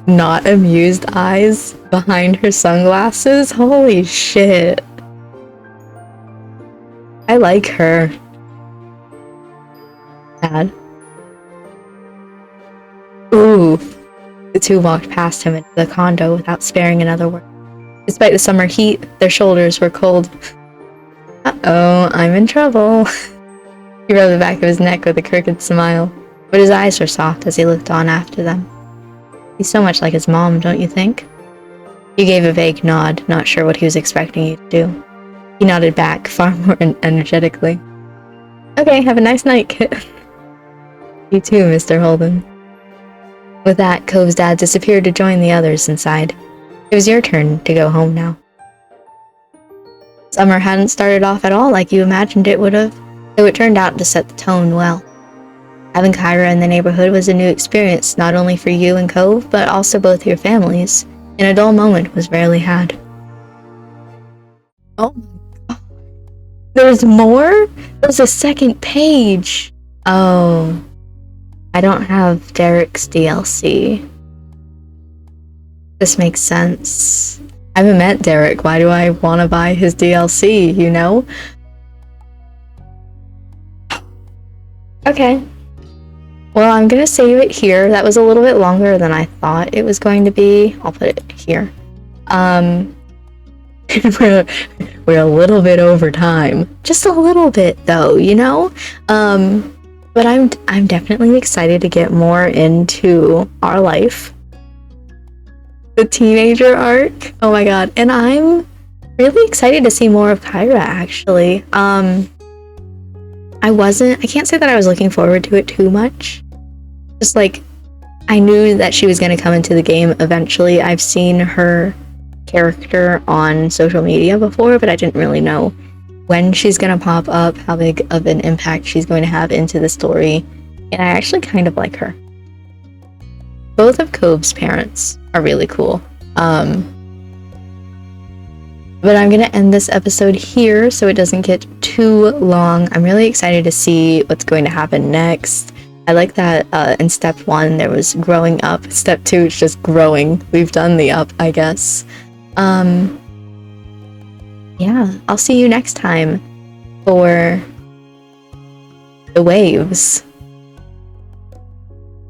not amused eyes behind her sunglasses. Holy shit. I like her. Sad. Ooh. The two walked past him into the condo without sparing another word. Despite the summer heat, their shoulders were cold. Uh-oh, I'm in trouble. He rubbed the back of his neck with a crooked smile, but his eyes were soft as he looked on after them. He's so much like his mom, don't you think? You gave a vague nod, not sure what he was expecting you to do. He nodded back, far more energetically. Okay, have a nice night, Kit. You too, Mr. Holden. With that, Cove's dad disappeared to join the others inside. It was your turn to go home now. Summer hadn't started off at all like you imagined it would have, though it turned out to set the tone well. Having Kyra in the neighborhood was a new experience, not only for you and Cove, but also both your families, and a dull moment was rarely had. Oh my god. There's more? There's a second page! Oh. I don't have Derek's DLC. This makes sense. I haven't met Derek. Why do I want to buy his DLC, you know? Okay. Well, I'm gonna save it here. That was a little bit longer than I thought it was going to be. I'll put it here. We're a little bit over time. Just a little bit, though, you know? But I'm definitely excited to get more into our life. The teenager arc. Oh my god. And I'm really excited to see more of Kyra, actually. I can't say that I was looking forward to it too much. Just I knew that she was going to come into the game eventually. I've seen her character on social media before, but I didn't really know when she's gonna pop up, how big of an impact she's going to have into the story, and I actually kind of like her. Both of Cove's parents are really cool. But I'm gonna end this episode here so it doesn't get too long. I'm really excited to see what's going to happen next. I like that in step 1 there was growing up. Step 2 is just growing. We've done the up, I guess. Yeah, I'll see you next time for the waves.